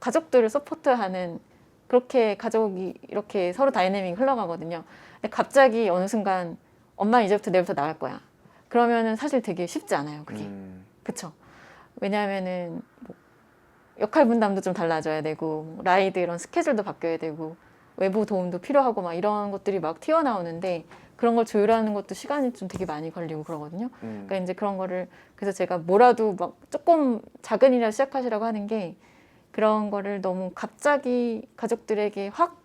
가족들을 서포트하는 그렇게 가족이 이렇게 서로 다이내믹이 흘러가거든요. 근데 갑자기 어느 순간 엄마 이제부터 내일부터 나갈 거야. 그러면은 사실 되게 쉽지 않아요, 그게. 그쵸? 왜냐하면은 뭐 역할 분담도 좀 달라져야 되고 뭐 라이드 이런 스케줄도 바뀌어야 되고 외부 도움도 필요하고 막 이런 것들이 막 튀어나오는데 그런 걸 조율하는 것도 시간이 좀 되게 많이 걸리고 그러거든요. 그러니까 이제 그런 거를 그래서 제가 뭐라도 막 조금 작은 일이라 시작하시라고 하는 게 그런 거를 너무 갑자기 가족들에게 확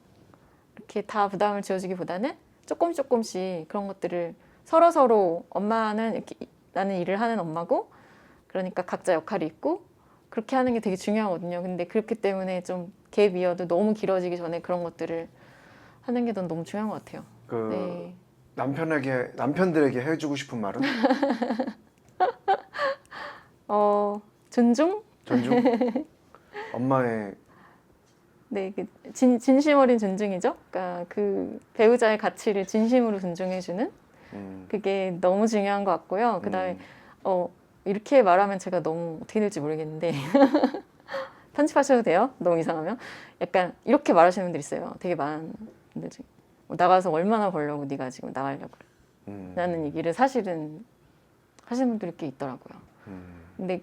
이렇게 다 부담을 지어주기보다는 조금씩 그런 것들을 서로 엄마는 이렇게 나는 일을 하는 엄마고 그러니까 각자 역할이 있고 그렇게 하는 게 되게 중요하거든요. 근데 그렇기 때문에 좀 갭이어도 너무 길어지기 전에 그런 것들을 하는 게 너무 중요한 것 같아요. 그 네. 남편들에게 해주고 싶은 말은? 존중? 존중? 엄마의 네, 진심 어린 존중이죠. 그러니까 그 배우자의 가치를 진심으로 존중해주는 그게 너무 중요한 것 같고요. 그다음에 이렇게 말하면 제가 너무 어떻게 될지 모르겠는데 편집하셔도 돼요. 너무 이상하면 약간 이렇게 말하시는 분들 있어요. 되게 많은 분들 중에 나가서 얼마나 벌려고 네가 지금 나가려고 라는 얘기를 사실은 하시는 분들이 꽤 있더라고요. 근데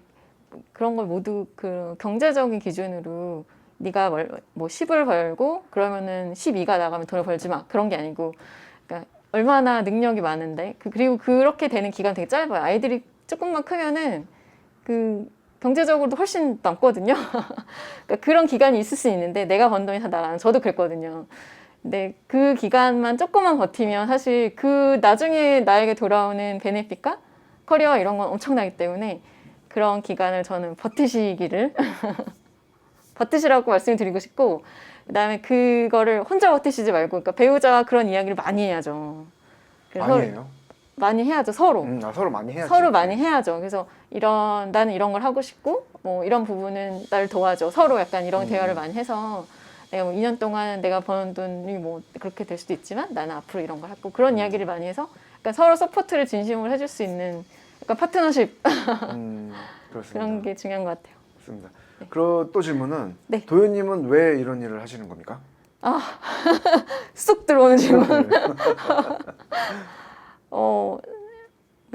그런 걸 모두 그 경제적인 기준으로 네가 뭐 10을 벌고 그러면은 12가 나가면 돈을 벌지 마 그런 게 아니고 그러니까 얼마나 능력이 많은데 그리고 그렇게 되는 기간 되게 짧아요. 아이들이 조금만 크면은 그 경제적으로도 훨씬 남거든요. 그러니까 그런 기간이 있을 수 있는데 내가 번 돈이 다 나가는 저도 그랬거든요. 근데 그 기간만 조금만 버티면 사실 그 나중에 나에게 돌아오는 베네핏과 커리어 이런 건 엄청나기 때문에 그런 기간을 저는 버티시기를 버티시라고 말씀을 드리고 싶고 그다음에 그거를 혼자 버티시지 말고 그러니까 배우자와 그런 이야기를 많이 해야죠. 그래서 많이 해요? 많이 해야죠. 서로. 서로 많이 해야지. 서로 많이 해야죠. 그래서 나는 이런 걸 하고 싶고 뭐 이런 부분은 나를 도와줘. 서로 약간 이런 대화를 많이 해서 내가 뭐 2년 동안 내가 버는 돈이 뭐 그렇게 될 수도 있지만 나는 앞으로 이런 걸 하고 그런 이야기를 많이 해서 약간 서로 서포트를 진심으로 해줄 수 있는 약간 파트너십 그렇습니다. 그런 게 중요한 것 같아요. 맞습니다. 그리고 또 질문은 네. 도현님은 왜 이런 일을 하시는 겁니까? 쑥 들어오는 질문.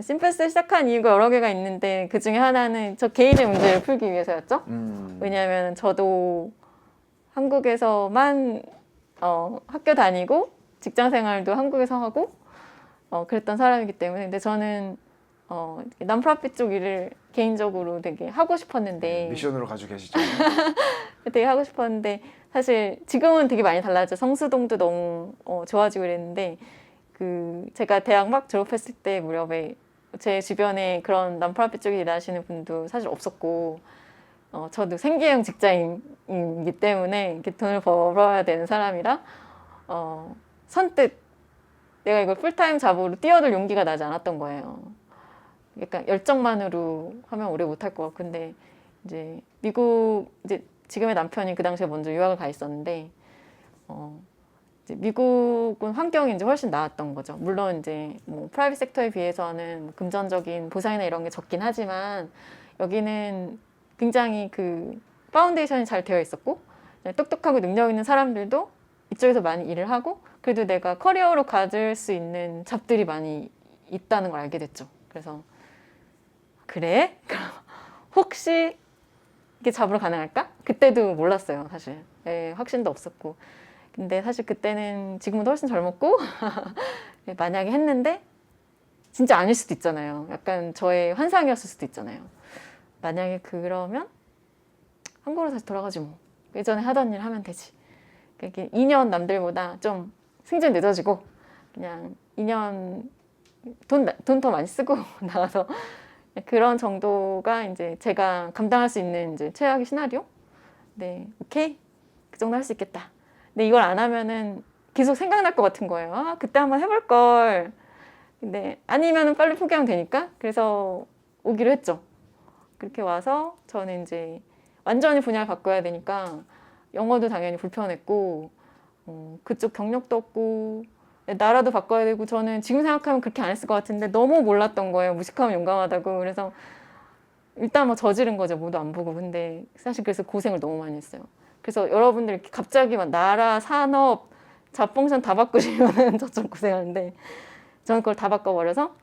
심플스 시작한 이유가 여러 개가 있는데 그 중에 하나는 저 개인의 문제를 풀기 위해서였죠. 왜냐하면 저도 한국에서만 학교 다니고 직장 생활도 한국에서 하고 그랬던 사람이기 때문에 근데 저는 난프라핏 쪽 일을 개인적으로 되게 하고 싶었는데 미션으로 가지고 계시죠? 되게 하고 싶었는데 사실 지금은 되게 많이 달라져 성수동도 너무 좋아지고 그랬는데 그 제가 대학 막 졸업했을 때 무렵에 제 주변에 그런 난프라핏 쪽에 일하시는 분도 사실 없었고 저도 생계형 직장인이기 때문에 이렇게 돈을 벌어야 되는 사람이라 선뜻 내가 이걸 풀타임 잡으로 뛰어들 용기가 나지 않았던 거예요. 약간 열정만으로 하면 오래 못할 것 같고 근데 이제 미국 이제 지금의 남편이 그 당시에 먼저 유학을 가 있었는데 이제 미국은 환경이 이제 훨씬 나았던 거죠. 물론 이제 뭐 프라이빗 섹터에 비해서는 금전적인 보상이나 이런 게 적긴 하지만 여기는 굉장히 그 파운데이션이 잘 되어 있었고 똑똑하고 능력 있는 사람들도 이쪽에서 많이 일을 하고 그래도 내가 커리어로 가질 수 있는 잡들이 많이 있다는 걸 알게 됐죠. 그래서 그래? 그럼 혹시 이게 잡으러 가능할까? 그때도 몰랐어요, 사실. 확신도 없었고. 근데 사실 그때는 지금보다 훨씬 젊었고 만약에 했는데 진짜 아닐 수도 있잖아요. 약간 저의 환상이었을 수도 있잖아요. 만약에 그러면 한국으로 다시 돌아가지 뭐. 예전에 하던 일 하면 되지. 이렇게 2년 남들보다 좀 승진 늦어지고 그냥 2년 돈 더 많이 쓰고 나가서 그런 정도가 이제 제가 감당할 수 있는 이제 최악의 시나리오? 네, 오케이. 그 정도 할 수 있겠다. 근데 이걸 안 하면은 계속 생각날 것 같은 거예요. 그때 한번 해볼 걸. 근데 아니면은 빨리 포기하면 되니까. 그래서 오기로 했죠. 그렇게 와서 저는 이제 완전히 분야를 바꿔야 되니까 영어도 당연히 불편했고 그쪽 경력도 없고 나라도 바꿔야 되고 저는 지금 생각하면 그렇게 안 했을 것 같은데 너무 몰랐던 거예요. 무식하면 용감하다고. 그래서 일단 뭐 저지른 거죠. 뭐도 안 보고. 근데 사실 그래서 고생을 너무 많이 했어요. 그래서 여러분들 이렇게 갑자기 막 나라, 산업, 잡펑션 다 바꾸시면은 저 좀 고생하는데 저는 그걸 다 바꿔버려서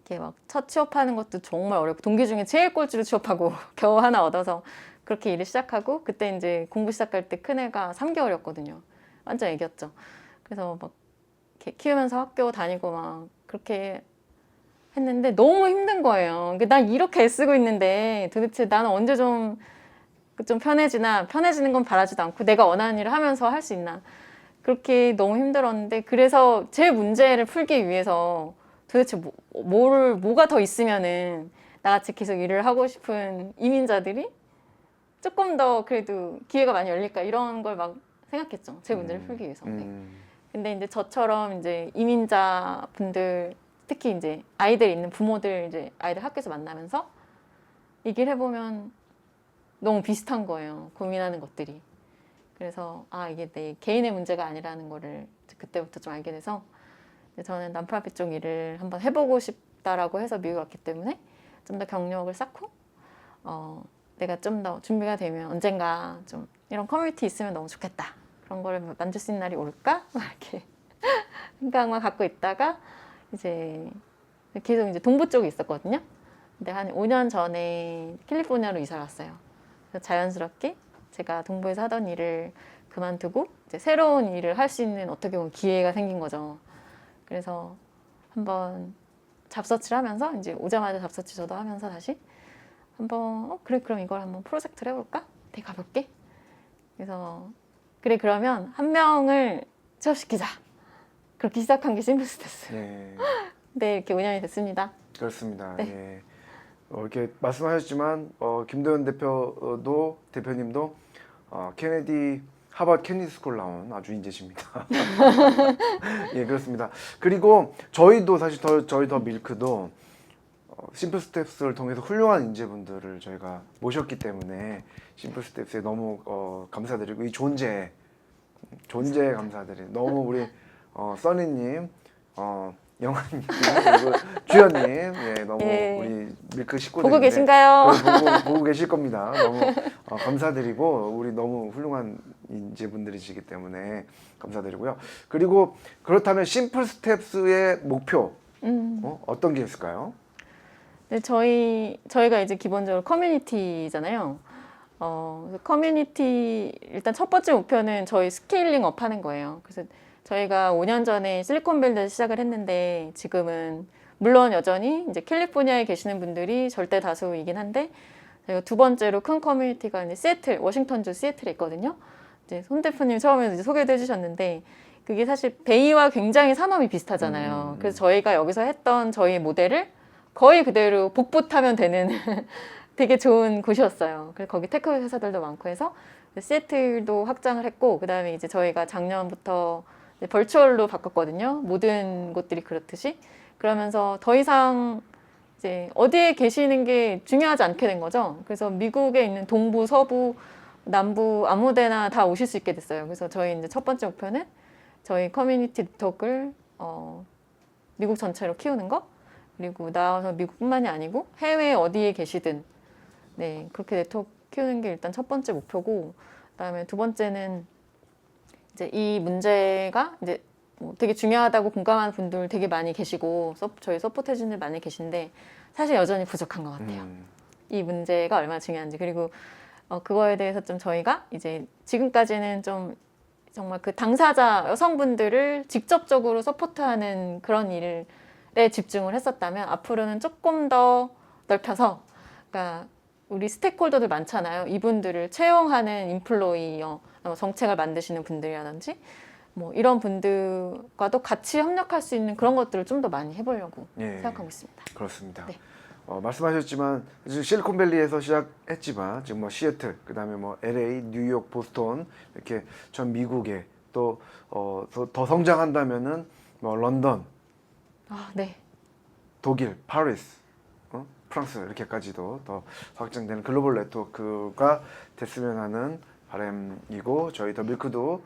이렇게 막 첫 취업하는 것도 정말 어렵고 동기 중에 제일 꼴찌로 취업하고 겨우 하나 얻어서 그렇게 일을 시작하고 그때 이제 공부 시작할 때 큰애가 3개월이었거든요. 완전 애기였죠. 그래서 막 이렇게 키우면서 학교 다니고 막 그렇게 했는데 너무 힘든 거예요. 난 이렇게 애쓰고 있는데 도대체 나는 언제 좀 편해지는 건 바라지도 않고 내가 원하는 일을 하면서 할 수 있나. 그렇게 너무 힘들었는데 그래서 제 문제를 풀기 위해서 도대체 뭐가 더 있으면은 나같이 계속 일을 하고 싶은 이민자들이 조금 더 그래도 기회가 많이 열릴까 이런 걸 막 생각했죠. 제 문제를 풀기 위해서. 네. 근데 이제 저처럼 이제 이민자 분들 특히 이제 아이들 있는 부모들 이제 아이들 학교에서 만나면서 얘기를 해보면 너무 비슷한 거예요. 고민하는 것들이. 그래서 아 이게 내 개인의 문제가 아니라는 거를 그때부터 좀 알게 돼서 저는 난프라핏 쪽 일을 한번 해보고 싶다라고 해서 미국 왔기 때문에 좀 더 경력을 쌓고 내가 좀 더 준비가 되면 언젠가 좀 이런 커뮤니티 있으면 너무 좋겠다. 그런 거를 만들 수 있는 날이 올까? 막 이렇게 생각만 갖고 있다가 이제 계속 이제 동부 쪽에 있었거든요. 근데 한 5년 전에 캘리포니아로 이사를 왔어요. 그래서 자연스럽게 제가 동부에서 하던 일을 그만두고 이제 새로운 일을 할 수 있는 어떻게 보면 기회가 생긴 거죠. 그래서 한번 잡서치를 하면서 이제 오자마자 잡서치 저도 하면서 다시 한번 그래 그럼 이걸 한번 프로젝트를 해볼까? 되게 가볍게. 그래서 그래 그러면 한 명을 취업시키자. 그렇게 시작한 게 심플스테스. 네. 네 이렇게 5년이 됐습니다. 그렇습니다. 네. 예. 이렇게 말씀하셨지만 김도현 대표님도 케네디 하버드 케네디 스쿨 나온 아주 인재십니다. 예, 그렇습니다. 그리고 저희도 사실 저희 더 밀크도 심플 스텝스를 통해서 훌륭한 인재분들을 저희가 모셨기 때문에 심플 스텝스에 너무 감사드리고 이 존재 감사드려요. 너무 우리 써니님, 영환님 그리고 주연님, 예, 너무 예. 우리 밀크 식구들 보고 계신가요? 보고 계실 겁니다. 너무 감사드리고 우리 너무 훌륭한 인재분들이시기 때문에 감사드리고요. 그리고 그렇다면 심플 스텝스의 목표 어떤 게 있을까요? 네, 저희가 이제 기본적으로 커뮤니티잖아요. 그래서 커뮤니티 일단 첫 번째 목표는 저희 스케일링 업 하는 거예요. 그래서 저희가 5년 전에 실리콘밸리에서 시작을 했는데 지금은 물론 여전히 이제 캘리포니아에 계시는 분들이 절대 다수이긴 한데 저희가 두 번째로 큰 커뮤니티가 이제 시애틀, 워싱턴주 시애틀에 있거든요. 이제 손 대표님 처음에 이제 소개도 해주셨는데 그게 사실 베이와 굉장히 산업이 비슷하잖아요. 그래서 저희가 여기서 했던 저희 모델을 거의 그대로 복붙하면 되는 되게 좋은 곳이었어요. 그래서 거기 테크 회사들도 많고 해서 시애틀도 확장을 했고 그 다음에 이제 저희가 작년부터 이제 벌추얼로 바꿨거든요. 모든 곳들이 그렇듯이. 그러면서 더 이상 이제 어디에 계시는 게 중요하지 않게 된 거죠. 그래서 미국에 있는 동부, 서부, 남부 아무데나 다 오실 수 있게 됐어요. 그래서 저희 이제 첫 번째 목표는 저희 커뮤니티 네트워크를 미국 전체로 키우는 거. 그리고 나와서 미국뿐만이 아니고 해외 어디에 계시든 네 그렇게 네트워크 키우는 게 일단 첫 번째 목표고 그다음에 두 번째는 이제 이 문제가 이제 뭐 되게 중요하다고 공감하는 분들 되게 많이 계시고 저희 서포트 해주는 분들 많이 계신데 사실 여전히 부족한 것 같아요. 이 문제가 얼마나 중요한지 그리고 그거에 대해서 좀 저희가 이제 지금까지는 좀 정말 그 당사자 여성분들을 직접적으로 서포트하는 그런 일을 집중을 했었다면 앞으로는 조금 더 넓혀서 그러니까 우리 스테이크홀더들 많잖아요. 이분들을 채용하는 인플로이어 정책을 만드시는 분들이라든지 뭐 이런 분들과도 같이 협력할 수 있는 그런 것들을 좀 더 많이 해보려고 생각하고 있습니다. 그렇습니다. 네. 말씀하셨지만 실리콘밸리에서 시작했지만 지금 뭐 시애틀, 그다음에 뭐 LA, 뉴욕, 보스턴 이렇게 전 미국에 또 더 성장한다면은 뭐 런던, 네. 독일, 파리스, 프랑스 이렇게까지도 더 확장되는 글로벌 네트워크가 됐으면 하는 바람이고 저희 더 밀크도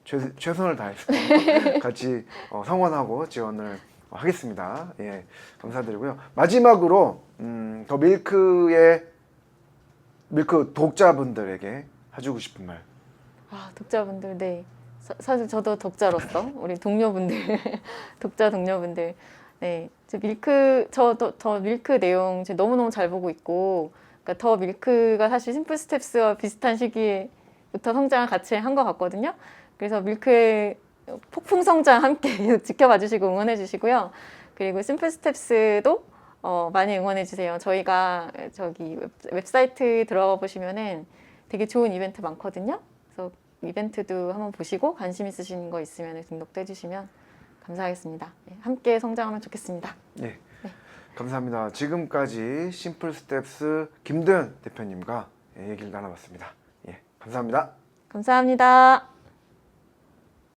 최선을 다해서 같이 성원하고 지원을 하겠습니다. 예, 감사드리고요. 마지막으로 더 밀크 독자분들에게 해주고 싶은 말. 독자분들, 네. 사실 저도 독자로서 우리 동료분들, 독자 동료분들, 네, 저도 더 밀크 내용 너무너무 잘 보고 있고, 그러니까 더 밀크가 사실 심플 스텝스와 비슷한 시기부터 성장을 같이 한 것 같거든요. 그래서 밀크의 폭풍 성장 함께 지켜봐 주시고 응원해 주시고요. 그리고 심플 스텝스도 많이 응원해 주세요. 저희가 저기 웹사이트 들어가 보시면은 되게 좋은 이벤트 많거든요. 그래서 이벤트도 한번 보시고 관심 있으신 거 있으면 등록도 해주시면 감사하겠습니다. 예, 함께 성장하면 좋겠습니다. 예, 감사합니다. 지금까지 심플스텝스 김도현 대표님과 얘기를 나눠봤습니다. 예, 감사합니다. 감사합니다.